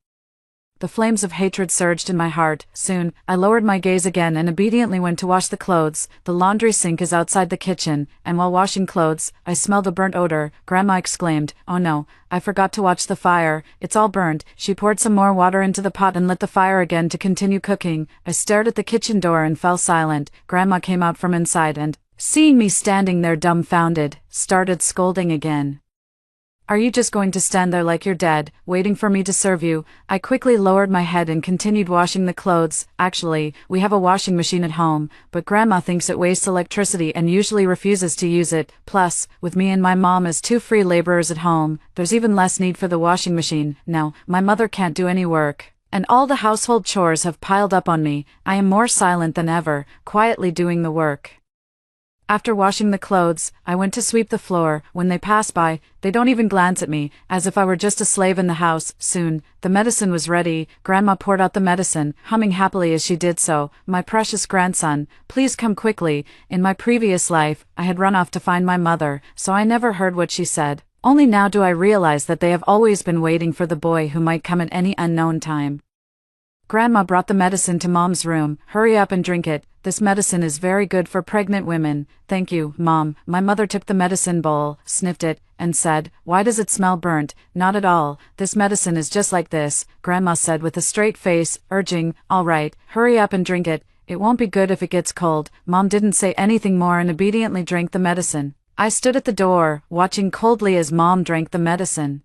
The flames of hatred surged in my heart. Soon, I lowered my gaze again and obediently went to wash the clothes. The laundry sink is outside the kitchen, and while washing clothes, I smelled a burnt odor. Grandma exclaimed, "Oh no, I forgot to watch the fire. It's all burnt." She poured some more water into the pot and lit the fire again to continue cooking. I stared at the kitchen door and fell silent. Grandma came out from inside and, seeing me standing there dumbfounded, started scolding again. "Are you just going to stand there like you're dead, waiting for me to serve you?" I quickly lowered my head and continued washing the clothes. Actually, we have a washing machine at home, but Grandma thinks it wastes electricity and usually refuses to use it. Plus, with me and my mom as two free laborers at home, there's even less need for the washing machine. Now, my mother can't do any work, and all the household chores have piled up on me. I am more silent than ever, quietly doing the work. After washing the clothes, I went to sweep the floor. When they pass by, they don't even glance at me, as if I were just a slave in the house. Soon, the medicine was ready. Grandma poured out the medicine, humming happily as she did so. "My precious grandson, please come quickly." In my previous life, I had run off to find my mother, so I never heard what she said. Only now do I realize that they have always been waiting for the boy who might come at any unknown time. Grandma brought the medicine to Mom's room. "Hurry up and drink it. This medicine is very good for pregnant women." "Thank you, Mom." My mother took the medicine bowl, sniffed it, and said, "Why does it smell burnt?" "Not at all. This medicine is just like this," Grandma said with a straight face, urging, "All right, hurry up and drink it. It won't be good if it gets cold." Mom didn't say anything more and obediently drank the medicine. I stood at the door, watching coldly as Mom drank the medicine.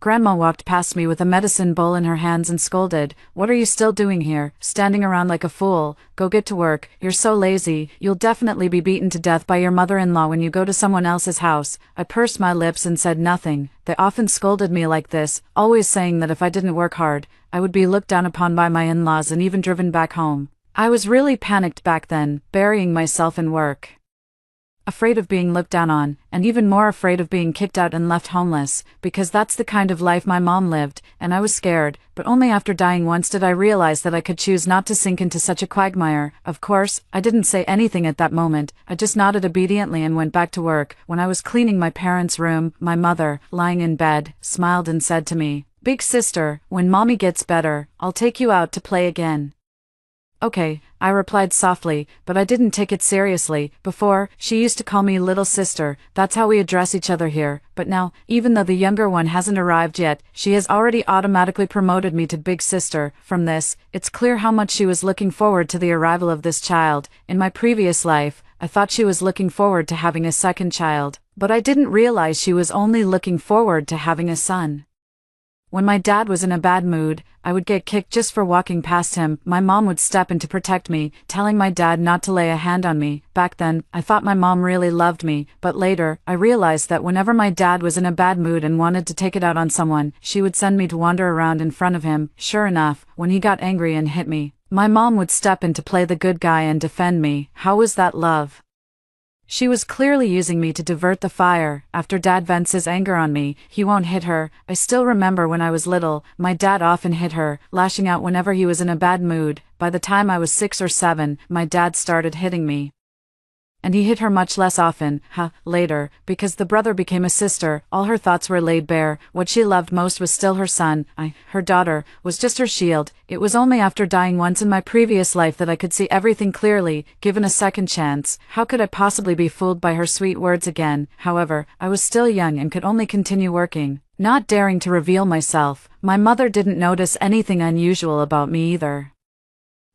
Grandma walked past me with a medicine bowl in her hands and scolded, "What are you still doing here, standing around like a fool? Go get to work. You're so lazy. You'll definitely be beaten to death by your mother-in-law when you go to someone else's house." I pursed my lips and said nothing. They often scolded me like this, always saying that if I didn't work hard, I would be looked down upon by my in-laws and even driven back home. I was really panicked back then, burying myself in work, afraid of being looked down on, and even more afraid of being kicked out and left homeless, because that's the kind of life my mom lived, and I was scared. But only after dying once did I realize that I could choose not to sink into such a quagmire. Of course, I didn't say anything at that moment. I just nodded obediently and went back to work. When I was cleaning my parents' room, my mother, lying in bed, smiled and said to me, "Big sister, when Mommy gets better, I'll take you out to play again." "Okay," I replied softly, but I didn't take it seriously. Before, she used to call me little sister. That's how we address each other here. But now, even though the younger one hasn't arrived yet, she has already automatically promoted me to big sister. From this, it's clear how much she was looking forward to the arrival of this child. In my previous life, I thought she was looking forward to having a second child, but I didn't realize she was only looking forward to having a son. When my dad was in a bad mood, I would get kicked just for walking past him. My mom would step in to protect me, telling my dad not to lay a hand on me. Back then, I thought my mom really loved me, but later, I realized that whenever my dad was in a bad mood and wanted to take it out on someone, she would send me to wander around in front of him. Sure enough, when he got angry and hit me, my mom would step in to play the good guy and defend me. How was that love? She was clearly using me to divert the fire. After Dad vents his anger on me, he won't hit her. I still remember when I was little, my dad often hit her, lashing out whenever he was in a bad mood. By the time I was 6 or 7, my dad started hitting me. And he hit her much less often. Later, because the brother became a sister, all her thoughts were laid bare. What she loved most was still her son. Her daughter, was just her shield. It was only after dying once in my previous life that I could see everything clearly, given a second chance. How could I possibly be fooled by her sweet words again? However, I was still young and could only continue working, not daring to reveal myself. My mother didn't notice anything unusual about me either,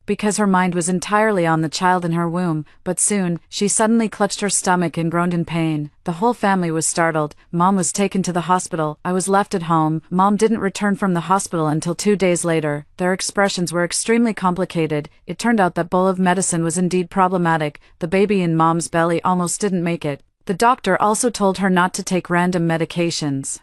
because her mind was entirely on the child in her womb. But soon, she suddenly clutched her stomach and groaned in pain. The whole family was startled. Mom was taken to the hospital. I was left at home. Mom didn't return from the hospital until 2 days later. Their expressions were extremely complicated. It turned out that bowl of medicine was indeed problematic. The baby in Mom's belly almost didn't make it. The doctor also told her not to take random medications,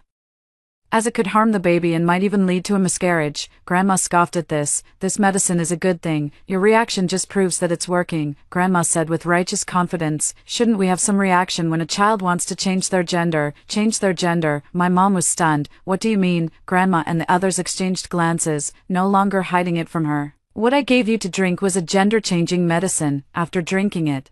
as it could harm the baby and might even lead to a miscarriage. Grandma scoffed at this. "This medicine is a good thing. Your reaction just proves that it's working," Grandma said with righteous confidence. "Shouldn't we have some reaction when a child wants to change their gender?" Change their gender? My mom was stunned. "What do you mean?" Grandma and the others exchanged glances, no longer hiding it from her. "What I gave you to drink was a gender-changing medicine. After drinking it,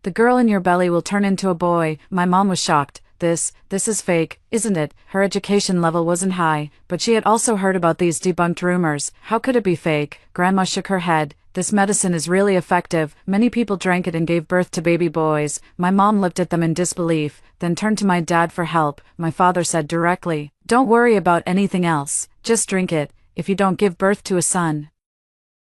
the girl in your belly will turn into a boy." My mom was shocked. This is fake, isn't it? Her education level wasn't high, but she had also heard about these debunked rumors. How could it be fake? Grandma shook her head. This medicine is really effective. Many people drank it and gave birth to baby boys. My mom looked at them in disbelief, then turned to my dad for help. My father said directly, "Don't worry about anything else. Just drink it. If you don't give birth to a son,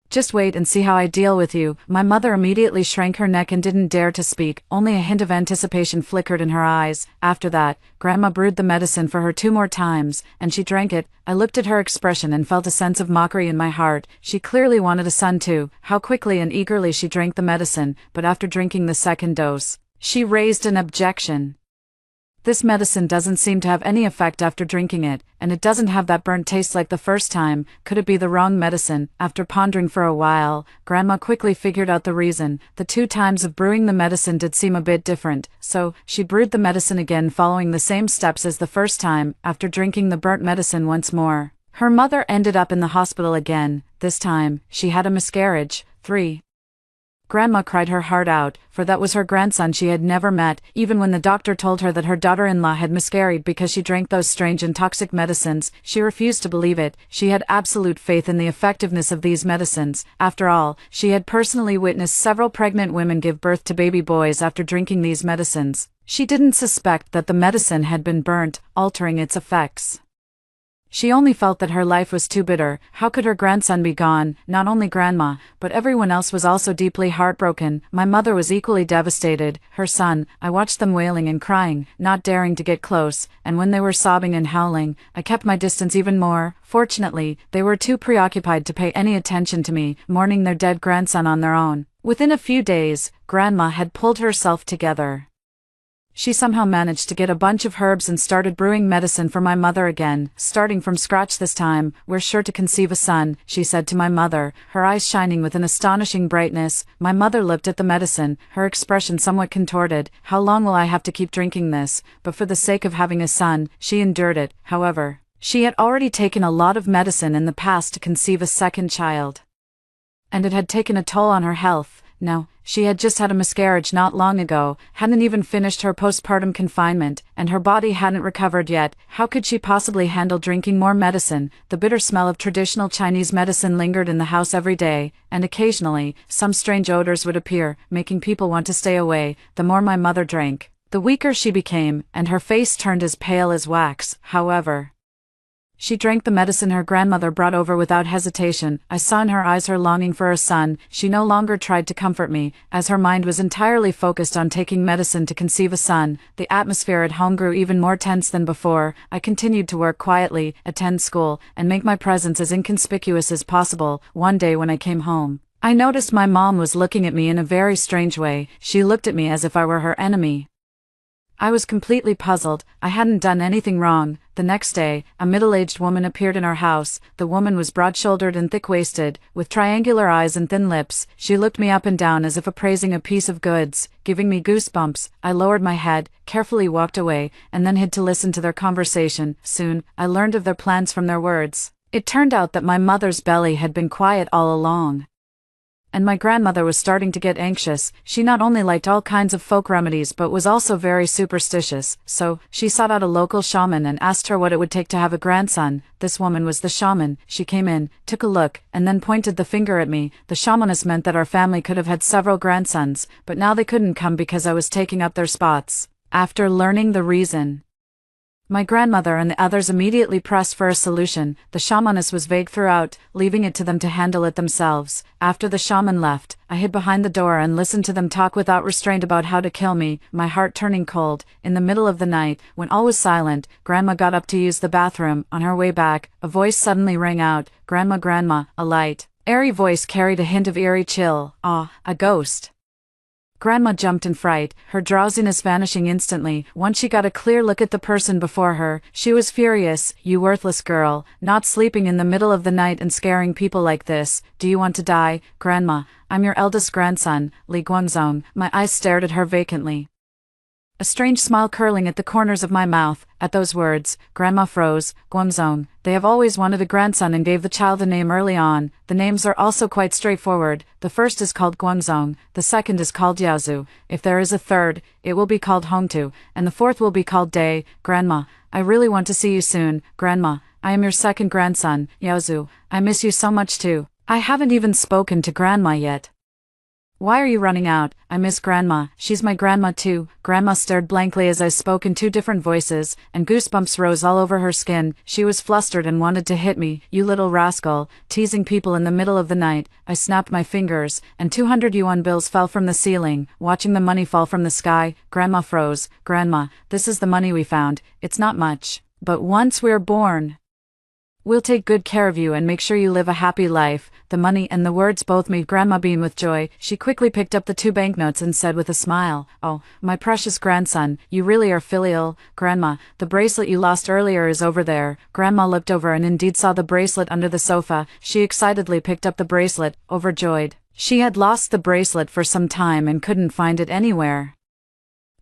just wait and see how I deal with you." My mother immediately shrank her neck and didn't dare to speak. Only a hint of anticipation flickered in her eyes. After that, Grandma brewed the medicine for her 2 more times, and she drank it. I looked at her expression and felt a sense of mockery in my heart. She clearly wanted a son too. How quickly and eagerly she drank the medicine, but after drinking the second dose, she raised an objection. This medicine doesn't seem to have any effect after drinking it, and it doesn't have that burnt taste like the first time. Could it be the wrong medicine? After pondering for a while, Grandma quickly figured out the reason. The 2 times of brewing the medicine did seem a bit different, so she brewed the medicine again following the same steps as the first time. After drinking the burnt medicine once more, her mother ended up in the hospital again. This time, she had a miscarriage. 3. Grandma cried her heart out, for that was her grandson she had never met. Even when the doctor told her that her daughter-in-law had miscarried because she drank those strange and toxic medicines, she refused to believe it. She had absolute faith in the effectiveness of these medicines. After all, she had personally witnessed several pregnant women give birth to baby boys after drinking these medicines. She didn't suspect that the medicine had been burnt, altering its effects. She only felt that her life was too bitter. How could her grandson be gone? Not only Grandma, but everyone else was also deeply heartbroken. My mother was equally devastated. Her son, I watched them wailing and crying, not daring to get close, and when they were sobbing and howling, I kept my distance even more. Fortunately, they were too preoccupied to pay any attention to me, mourning their dead grandson on their own. Within a few days, Grandma had pulled herself together. She somehow managed to get a bunch of herbs and started brewing medicine for my mother again. "Starting from scratch this time, we're sure to conceive a son," she said to my mother, her eyes shining with an astonishing brightness. My mother looked at the medicine, her expression somewhat contorted. "How long will I have to keep drinking this?" But for the sake of having a son, she endured it. However, she had already taken a lot of medicine in the past to conceive a second child, and it had taken a toll on her health. Now, she had just had a miscarriage not long ago, hadn't even finished her postpartum confinement, and her body hadn't recovered yet. How could she possibly handle drinking more medicine? The bitter smell of traditional Chinese medicine lingered in the house every day, and occasionally, some strange odors would appear, making people want to stay away. The more my mother drank, the weaker she became, and her face turned as pale as wax. However, she drank the medicine her grandmother brought over without hesitation. I saw in her eyes her longing for a son. She no longer tried to comfort me, as her mind was entirely focused on taking medicine to conceive a son. The atmosphere at home grew even more tense than before. I continued to work quietly, attend school, and make my presence as inconspicuous as possible. One day when I came home, I noticed my mom was looking at me in a very strange way. She looked at me as if I were her enemy. I was completely puzzled. I hadn't done anything wrong. The next day, a middle-aged woman appeared in our house. The woman was broad-shouldered and thick-waisted, with triangular eyes and thin lips. She looked me up and down as if appraising a piece of goods, giving me goosebumps. I lowered my head, carefully walked away, and then hid to listen to their conversation. Soon, I learned of their plans from their words. It turned out that my mother's belly had been quiet all along, and my grandmother was starting to get anxious. She not only liked all kinds of folk remedies but was also very superstitious, so she sought out a local shaman and asked her what it would take to have a grandson. This woman was the shaman. She came in, took a look, and then pointed the finger at me. The shamaness meant that our family could have had several grandsons, but now they couldn't come because I was taking up their spots. After learning the reason, my grandmother and the others immediately pressed for a solution. The shamaness was vague throughout, leaving it to them to handle it themselves. After the shaman left, I hid behind the door and listened to them talk without restraint about how to kill me, my heart turning cold. In the middle of the night, when all was silent, Grandma got up to use the bathroom. On her way back, a voice suddenly rang out, "Grandma, Grandma." A light, airy voice carried a hint of eerie chill. "Ah, a ghost." Grandma jumped in fright, her drowsiness vanishing instantly. Once she got a clear look at the person before her, she was furious. "You worthless girl, not sleeping in the middle of the night and scaring people like this. Do you want to die?" "Grandma, I'm your eldest grandson, Li Guangzong." My eyes stared at her vacantly. a strange smile curling at the corners of my mouth. At those words, Grandma froze. Guangzong, they have always wanted a grandson and gave the child a name early on. The names are also quite straightforward. The first is called Guangzong, the second is called Yaozu. If there is a third, it will be called Hongtu, and the fourth will be called Day. Grandma, I really want to see you soon. Grandma, I am your second grandson, Yaozu. I miss you so much too. I haven't even spoken to Grandma yet. Why are you running out? I miss Grandma. She's my grandma too. Grandma stared blankly as I spoke in two different voices, and goosebumps rose all over her skin. She was flustered and wanted to hit me. You little rascal, teasing people in the middle of the night. I snapped my fingers, and 200 yuan bills fell from the ceiling, watching the money fall from the sky. Grandma froze. Grandma, this is the money we found. It's not much, but once we're born, we'll take good care of you and make sure you live a happy life. The money and the words both made Grandma beam with joy. She quickly picked up the 2 banknotes and said with a smile, "Oh, my precious grandson, you really are filial. Grandma, the bracelet you lost earlier is over there." Grandma looked over and indeed saw the bracelet under the sofa. She excitedly picked up the bracelet, overjoyed. She had lost the bracelet for some time and couldn't find it anywhere.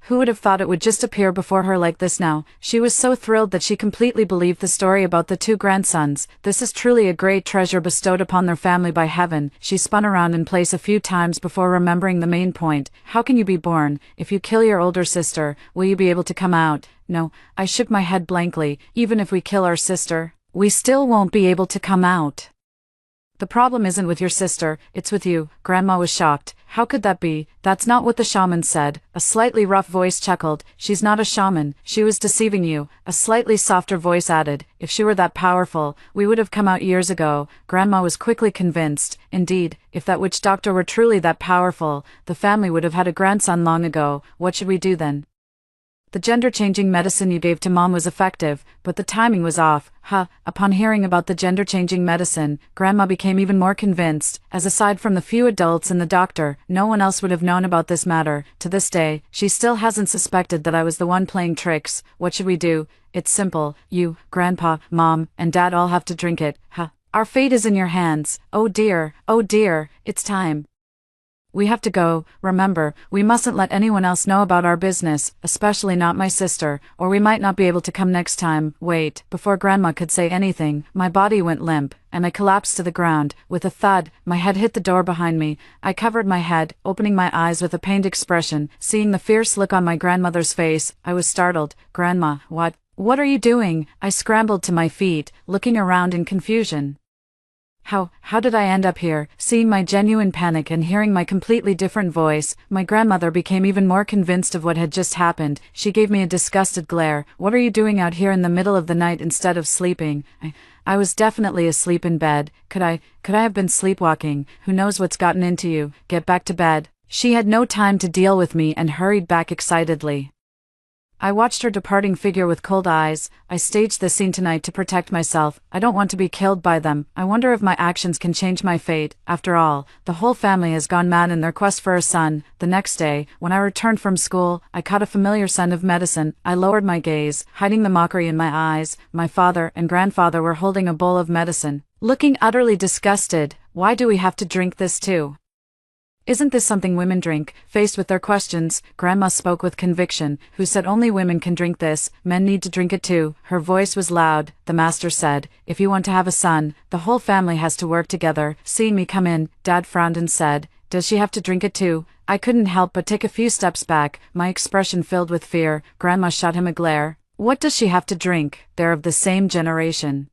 Who would have thought it would just appear before her like this now? She was so thrilled that she completely believed the story about the 2 grandsons. This is truly a great treasure bestowed upon their family by heaven. She spun around in place a few times before remembering the main point. How can you be born? If you kill your older sister, will you be able to come out? No, I shook my head blankly. Even if we kill our sister, we still won't be able to come out. The problem isn't with your sister, it's with you. Grandma was shocked. How could that be? That's not what the shaman said. A slightly rough voice chuckled. She's not a shaman, she was deceiving you. A slightly softer voice added, if she were that powerful, we would have come out years ago. Grandma was quickly convinced. Indeed, if that witch doctor were truly that powerful, the family would have had a grandson long ago. What should we do then? The gender-changing medicine you gave to Mom was effective, but the timing was off. Upon hearing about the gender-changing medicine, Grandma became even more convinced, as aside from the few adults and the doctor, no one else would have known about this matter. To this day, she still hasn't suspected that I was the one playing tricks. What should we do? It's simple. You, Grandpa, Mom, and Dad all have to drink it. Our fate is in your hands. Oh dear, it's time. We have to go. Remember, we mustn't let anyone else know about our business, especially not my sister, or we might not be able to come next time. Wait, before Grandma could say anything, my body went limp, and I collapsed to the ground. With a thud, my head hit the door behind me. I covered my head, opening my eyes with a pained expression. Seeing the fierce look on my grandmother's face, I was startled. Grandma, what are you doing? I scrambled to my feet, looking around in confusion. How did I end up here? Seeing my genuine panic and hearing my completely different voice, my grandmother became even more convinced of what had just happened. She gave me a disgusted glare. What are you doing out here in the middle of the night instead of sleeping? I was definitely asleep in bed. Could I have been sleepwalking? Who knows what's gotten into you? Get back to bed. She had no time to deal with me and hurried back excitedly. I watched her departing figure with cold eyes. I staged this scene tonight to protect myself. I don't want to be killed by them. I wonder if my actions can change my fate. After all, the whole family has gone mad in their quest for a son. The next day, when I returned from school, I caught a familiar scent of medicine. I lowered my gaze, hiding the mockery in my eyes. My father and grandfather were holding a bowl of medicine, looking utterly disgusted. Why do we have to drink this too? Isn't this something women drink? Faced with their questions, Grandma spoke with conviction. Who said only women can drink this? Men need to drink it too. Her voice was loud. The master said, if you want to have a son, the whole family has to work together. Seeing me come in, Dad frowned and said, does she have to drink it too? I couldn't help but take a few steps back, my expression filled with fear. Grandma shot him a glare. What does she have to drink? They're of the same generation.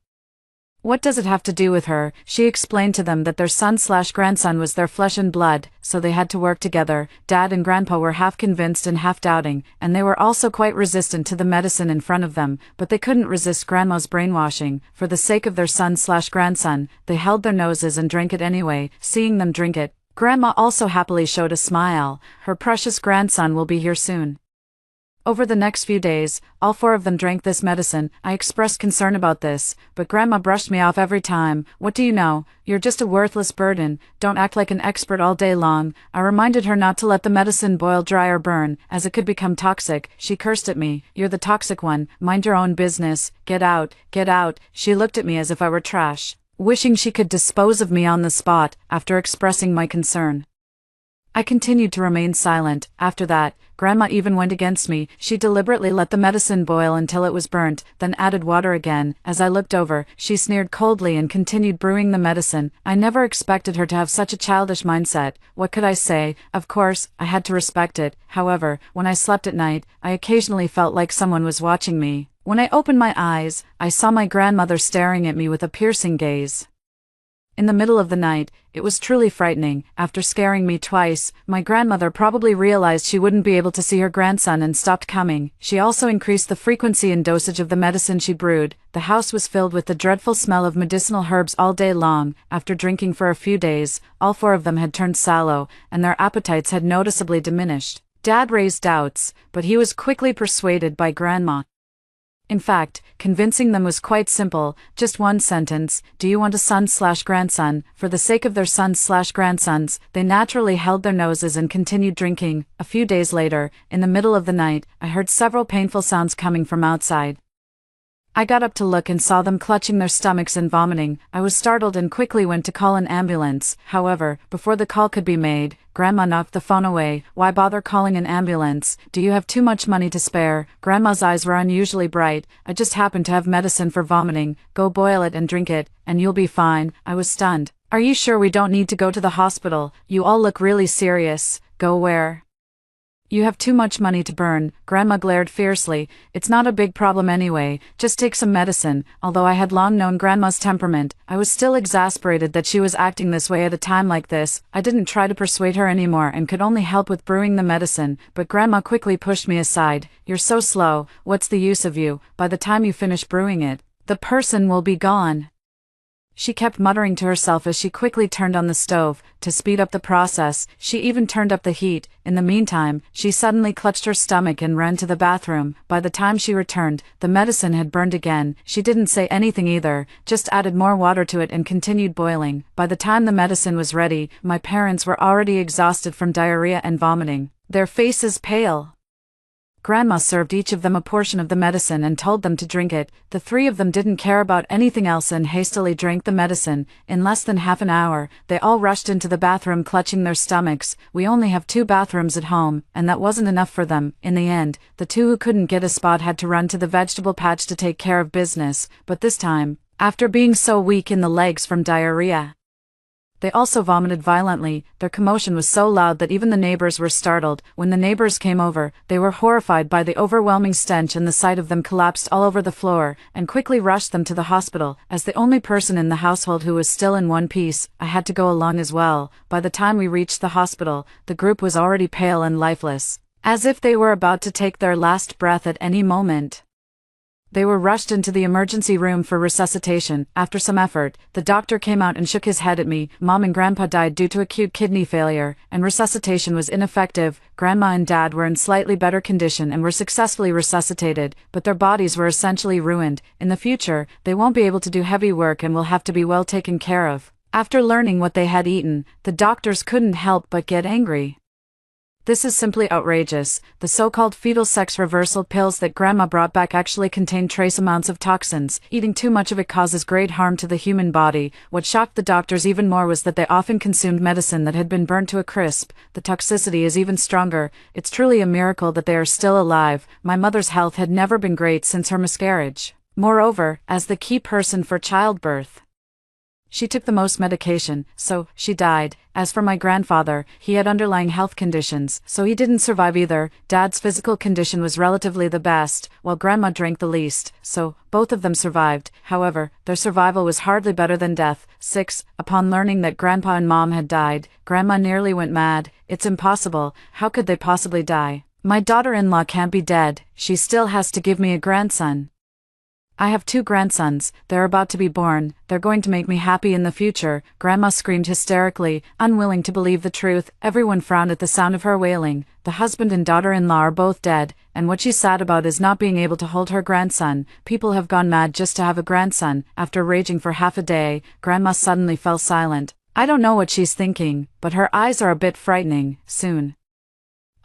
What does it have to do with her? She explained to them that their son/grandson was their flesh and blood, so they had to work together. Dad and Grandpa were half convinced and half doubting, and they were also quite resistant to the medicine in front of them, but they couldn't resist Grandma's brainwashing. For the sake of their son/grandson, they held their noses and drank it anyway. Seeing them drink it, Grandma also happily showed a smile. Her precious grandson will be here soon. Over the next few days, all 4 of them drank this medicine. I expressed concern about this, but Grandma brushed me off every time. What do you know? You're just a worthless burden. Don't act like an expert all day long. I reminded her not to let the medicine boil dry or burn, as it could become toxic. She cursed at me. You're the toxic one. Mind your own business. Get out. Get out. She looked at me as if I were trash, wishing she could dispose of me on the spot, after expressing my concern. I continued to remain silent. After that, Grandma even went against me. She deliberately let the medicine boil until it was burnt, then added water again. As I looked over, she sneered coldly and continued brewing the medicine. I never expected her to have such a childish mindset. What could I say? Of course, I had to respect it. However, when I slept at night, I occasionally felt like someone was watching me. When I opened my eyes, I saw my grandmother staring at me with a piercing gaze. In the middle of the night, it was truly frightening. After scaring me twice, my grandmother probably realized she wouldn't be able to see her grandson and stopped coming. She also increased the frequency and dosage of the medicine she brewed. The house was filled with the dreadful smell of medicinal herbs all day long. After drinking for a few days, all four of them had turned sallow, and their appetites had noticeably diminished. Dad raised doubts, but he was quickly persuaded by Grandma. In fact, convincing them was quite simple, just one sentence: do you want a son/grandson? For the sake of their sons/grandsons, they naturally held their noses and continued drinking. A few days later, in the middle of the night, I heard several painful sounds coming from outside. I got up to look and saw them clutching their stomachs and vomiting. I was startled and quickly went to call an ambulance. However, before the call could be made, Grandma knocked the phone away. Why bother calling an ambulance? Do you have too much money to spare? Grandma's eyes were unusually bright. I just happened to have medicine for vomiting. Go boil it and drink it, and you'll be fine. I was stunned. Are you sure we don't need to go to the hospital? You all look really serious. Go where? You have too much money to burn. Grandma glared fiercely. It's not a big problem anyway, just take some medicine. Although I had long known Grandma's temperament, I was still exasperated that she was acting this way at a time like this. I didn't try to persuade her anymore and could only help with brewing the medicine, but Grandma quickly pushed me aside. You're so slow, what's the use of you? By the time you finish brewing it, the person will be gone. She kept muttering to herself as she quickly turned on the stove. To speed up the process, she even turned up the heat. In the meantime, she suddenly clutched her stomach and ran to the bathroom. By the time she returned, the medicine had burned again. She didn't say anything either, just added more water to it and continued boiling. By the time the medicine was ready, my parents were already exhausted from diarrhea and vomiting, their faces pale. Grandma served each of them a portion of the medicine and told them to drink it. The three of them didn't care about anything else and hastily drank the medicine. In less than half an hour, they all rushed into the bathroom clutching their stomachs. We only have 2 bathrooms at home, and that wasn't enough for them. In the end, the 2 who couldn't get a spot had to run to the vegetable patch to take care of business, but this time, after being so weak in the legs from diarrhea, they also vomited violently. Their commotion was so loud that even the neighbors were startled. When the neighbors came over, they were horrified by the overwhelming stench and the sight of them collapsed all over the floor, and quickly rushed them to the hospital. As the only person in the household who was still in one piece, I had to go along as well. By the time we reached the hospital, the group was already pale and lifeless, as if they were about to take their last breath at any moment. They were rushed into the emergency room for resuscitation. After some effort, the doctor came out and shook his head at me. Mom and Grandpa died due to acute kidney failure, and resuscitation was ineffective. Grandma and Dad were in slightly better condition and were successfully resuscitated, but their bodies were essentially ruined. In the future, they won't be able to do heavy work and will have to be well taken care of. After learning what they had eaten, the doctors couldn't help but get angry. This is simply outrageous. The so-called fetal sex reversal pills that Grandma brought back actually contain trace amounts of toxins. Eating too much of it causes great harm to the human body. What shocked the doctors even more was that they often consumed medicine that had been burnt to a crisp. The toxicity is even stronger. It's truly a miracle that they are still alive. My mother's health had never been great since her miscarriage. Moreover, as the key person for childbirth, she took the most medication, so she died. As for my grandfather, he had underlying health conditions, so he didn't survive either. Dad's physical condition was relatively the best, while Grandma drank the least, so both of them survived. However, their survival was hardly better than death. 6. Upon learning that Grandpa and Mom had died, Grandma nearly went mad. It's impossible. How could they possibly die? My daughter-in-law can't be dead. She still has to give me a grandson. I have 2 grandsons. They're about to be born. They're going to make me happy in the future. Grandma screamed hysterically, unwilling to believe the truth. Everyone frowned at the sound of her wailing. The husband and daughter-in-law are both dead, and what she's sad about is not being able to hold her grandson. People have gone mad just to have a grandson. After raging for half a day, Grandma suddenly fell silent. I don't know what she's thinking, but her eyes are a bit frightening. Soon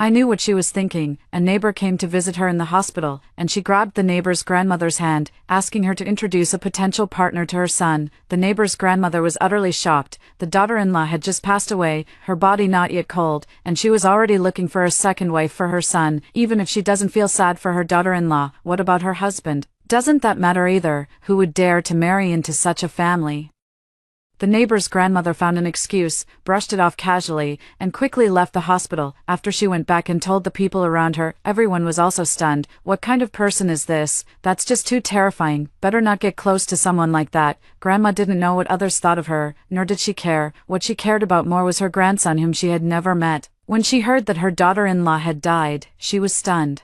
I knew what she was thinking. A neighbor came to visit her in the hospital, and she grabbed the neighbor's grandmother's hand, asking her to introduce a potential partner to her son. The neighbor's grandmother was utterly shocked. The daughter-in-law had just passed away, her body not yet cold, and she was already looking for a second wife for her son. Even if she doesn't feel sad for her daughter-in-law, what about her husband? Doesn't that matter either? Who would dare to marry into such a family? The neighbor's grandmother found an excuse, brushed it off casually, and quickly left the hospital. After she went back and told the people around her, everyone was also stunned. What kind of person is this? That's just too terrifying. Better not get close to someone like that. Grandma didn't know what others thought of her, nor did she care. What she cared about more was her grandson, whom she had never met. When she heard that her daughter-in-law had died, she was stunned.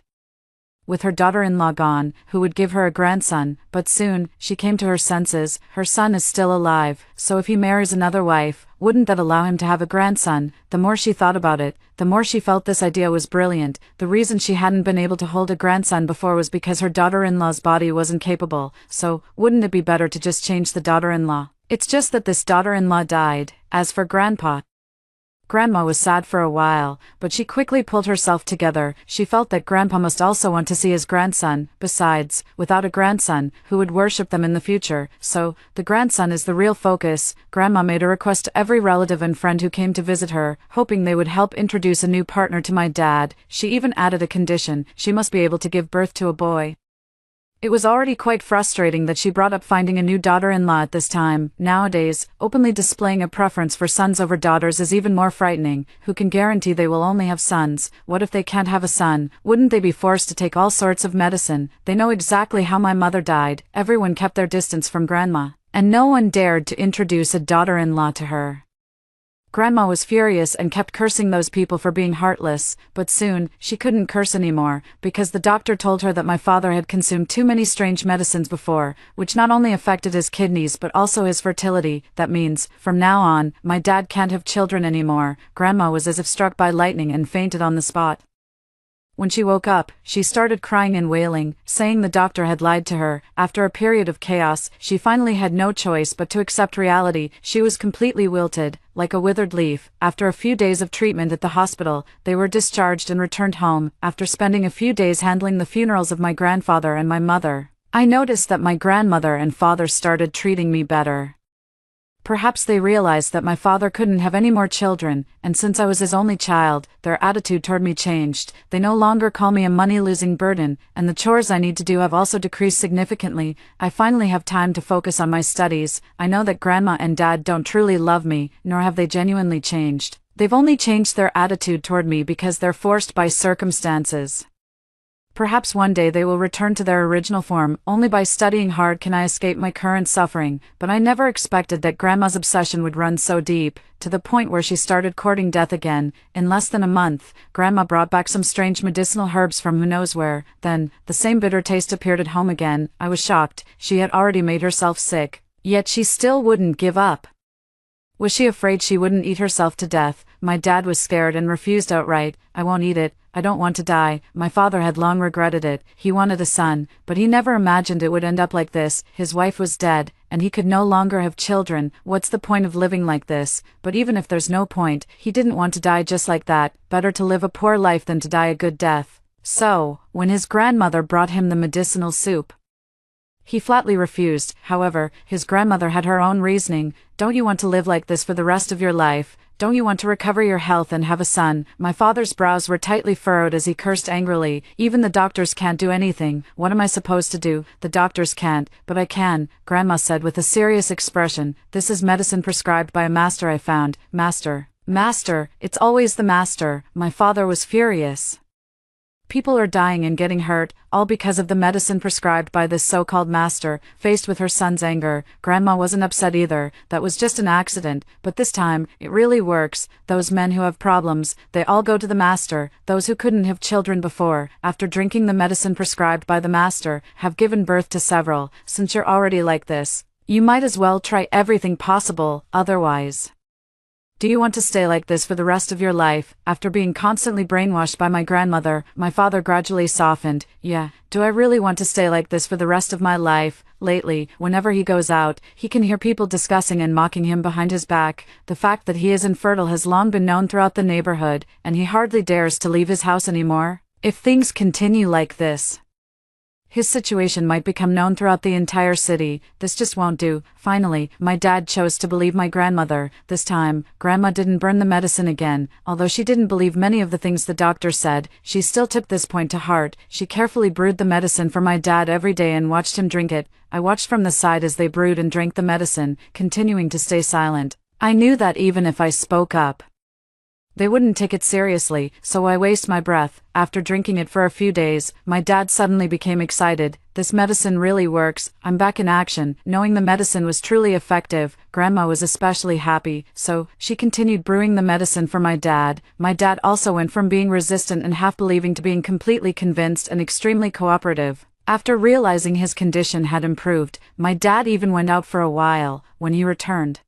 With her daughter-in-law gone, who would give her a grandson? But soon, she came to her senses. Her son is still alive, so if he marries another wife, wouldn't that allow him to have a grandson? The more she thought about it, the more she felt this idea was brilliant. The reason she hadn't been able to hold a grandson before was because her daughter-in-law's body wasn't capable, so wouldn't it be better to just change the daughter-in-law? It's just that this daughter-in-law died. As for Grandpa, Grandma was sad for a while, but she quickly pulled herself together. She felt that Grandpa must also want to see his grandson. Besides, without a grandson, who would worship them in the future? So, the grandson is the real focus. Grandma made a request to every relative and friend who came to visit her, hoping they would help introduce a new partner to my dad. She even added a condition: she must be able to give birth to a boy. It was already quite frustrating that she brought up finding a new daughter-in-law at this time. Nowadays, openly displaying a preference for sons over daughters is even more frightening. Who can guarantee they will only have sons? What if they can't have a son? Wouldn't they be forced to take all sorts of medicine? They know exactly how my mother died. Everyone kept their distance from Grandma, and no one dared to introduce a daughter-in-law to her. Grandma was furious and kept cursing those people for being heartless, but soon, she couldn't curse anymore, because the doctor told her that my father had consumed too many strange medicines before, which not only affected his kidneys but also his fertility. That means, from now on, my dad can't have children anymore. Grandma was as if struck by lightning and fainted on the spot. When she woke up, she started crying and wailing, saying the doctor had lied to her. After a period of chaos, she finally had no choice but to accept reality. She was completely wilted, like a withered leaf. After a few days of treatment at the hospital, they were discharged and returned home. After spending a few days handling the funerals of my grandfather and my mother, I noticed that my grandmother and father started treating me better. Perhaps they realized that my father couldn't have any more children, and since I was his only child, their attitude toward me changed. They no longer call me a money-losing burden, and the chores I need to do have also decreased significantly. I finally have time to focus on my studies. I know that Grandma and Dad don't truly love me, nor have they genuinely changed. They've only changed their attitude toward me because they're forced by circumstances. Perhaps one day they will return to their original form. Only by studying hard can I escape my current suffering, but I never expected that Grandma's obsession would run so deep, to the point where she started courting death again. In less than a month, Grandma brought back some strange medicinal herbs from who knows where. Then, the same bitter taste appeared at home again. I was shocked. She had already made herself sick, yet she still wouldn't give up. Was she afraid she wouldn't eat herself to death? My dad was scared and refused outright. I won't eat it. I don't want to die. My father had long regretted it. He wanted a son, but he never imagined it would end up like this. His wife was dead, and he could no longer have children. What's the point of living like this? But even if there's no point, he didn't want to die just like that. Better to live a poor life than to die a good death. So, when his grandmother brought him the medicinal soup, he flatly refused. However, his grandmother had her own reasoning. Don't you want to live like this for the rest of your life? Don't you want to recover your health and have a son? My father's brows were tightly furrowed as he cursed angrily. Even the doctors can't do anything. What am I supposed to do? The doctors can't, but I can, Grandma said with a serious expression. This is medicine prescribed by a master I found. Master. Master, it's always the master. My father was furious. People are dying and getting hurt, all because of the medicine prescribed by this so-called master. Faced with her son's anger, Grandma wasn't upset either. That was just an accident, but this time, it really works. Those men who have problems, they all go to the master. Those who couldn't have children before, after drinking the medicine prescribed by the master, have given birth to several. Since you're already like this, you might as well try everything possible, otherwise. Do you want to stay like this for the rest of your life? After being constantly brainwashed by my grandmother, my father gradually softened. Yeah, do I really want to stay like this for the rest of my life? lately, whenever he goes out, he can hear people discussing and mocking him behind his back. The fact that he is infertile has long been known throughout the neighborhood, and he hardly dares to leave his house anymore. If things continue like this, his situation might become known throughout the entire city. This just won't do. Finally, my dad chose to believe my grandmother. This time, Grandma didn't burn the medicine again. Although she didn't believe many of the things the doctor said, she still took this point to heart. She carefully brewed the medicine for my dad every day and watched him drink it. I watched from the side as they brewed and drank the medicine, continuing to stay silent. I knew that even if I spoke up, they wouldn't take it seriously, so I waste my breath. After drinking it for a few days, my dad suddenly became excited. This medicine really works. I'm back in action. Knowing the medicine was truly effective, Grandma was especially happy, so she continued brewing the medicine for my dad. My dad also went from being resistant and half believing to being completely convinced and extremely cooperative. After realizing his condition had improved, my dad even went out for a while. When he returned,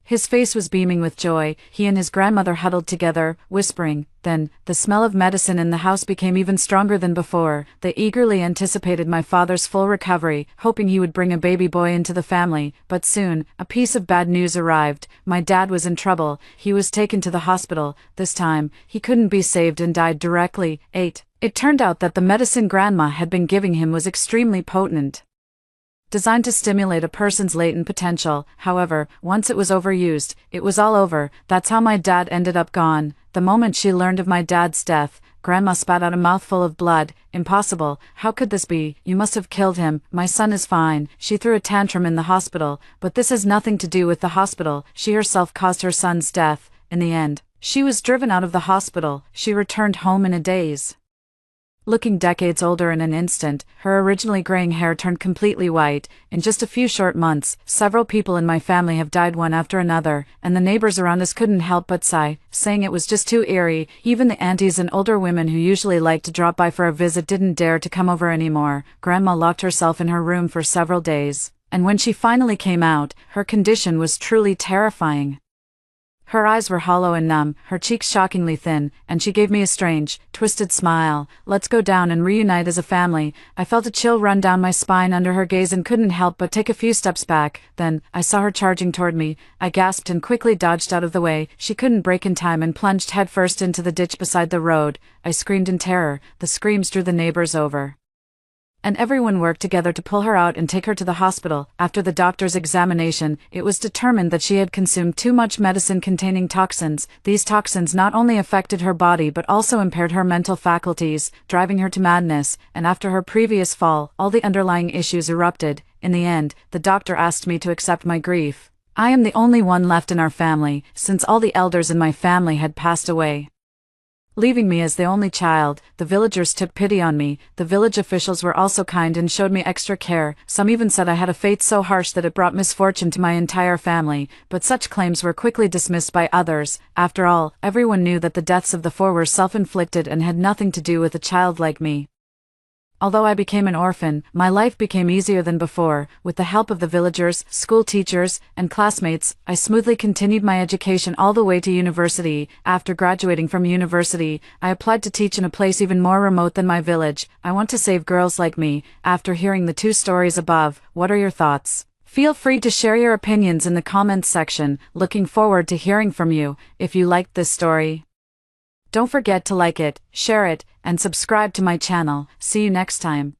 his face was beaming with joy. He and his grandmother huddled together, whispering. Then, the smell of medicine in the house became even stronger than before. They eagerly anticipated my father's full recovery, hoping he would bring a baby boy into the family. But soon, a piece of bad news arrived. My dad was in trouble. He was taken to the hospital. This time, he couldn't be saved and died directly. 8. It turned out that the medicine Grandma had been giving him was extremely potent, designed to stimulate a person's latent potential. However, once it was overused, it was all over. That's how my dad ended up gone. The moment she learned of my dad's death, Grandma spat out a mouthful of blood. Impossible. How could this be? You must have killed him. My son is fine. She threw a tantrum in the hospital, but this has nothing to do with the hospital. She herself caused her son's death. In the end, she was driven out of the hospital. She returned home in a daze, looking decades older in an instant. Her originally graying hair turned completely white. In just a few short months, several people in my family have died one after another, and the neighbors around us couldn't help but sigh, saying it was just too eerie. Even the aunties and older women who usually liked to drop by for a visit didn't dare to come over anymore. Grandma locked herself in her room for several days, and when she finally came out, her condition was truly terrifying. Her eyes were hollow and numb, her cheeks shockingly thin, and she gave me a strange, twisted smile. Let's go down and reunite as a family. I felt a chill run down my spine under her gaze and couldn't help but take a few steps back. Then, I saw her charging toward me. I gasped and quickly dodged out of the way. She couldn't brake in time and plunged headfirst into the ditch beside the road. I screamed in terror. The screams drew the neighbors over, and everyone worked together to pull her out and take her to the hospital. After the doctor's examination, it was determined that she had consumed too much medicine containing toxins. These toxins not only affected her body but also impaired her mental faculties, driving her to madness, and after her previous fall, all the underlying issues erupted. In the end, the doctor asked me to accept my grief. I am the only one left in our family, since all the elders in my family had passed away, leaving me as the only child. The villagers took pity on me. The village officials were also kind and showed me extra care. Some even said I had a fate so harsh that it brought misfortune to my entire family, but such claims were quickly dismissed by others. After all, everyone knew that the deaths of the four were self-inflicted and had nothing to do with a child like me. Although I became an orphan, my life became easier than before. With the help of the villagers, school teachers, and classmates, I smoothly continued my education all the way to university. After graduating from university, I applied to teach in a place even more remote than my village. I want to save girls like me. After hearing the two stories above, what are your thoughts? Feel free to share your opinions in the comments section. Looking forward to hearing from you. If you liked this story, don't forget to like it, share it, and subscribe to my channel. See you next time.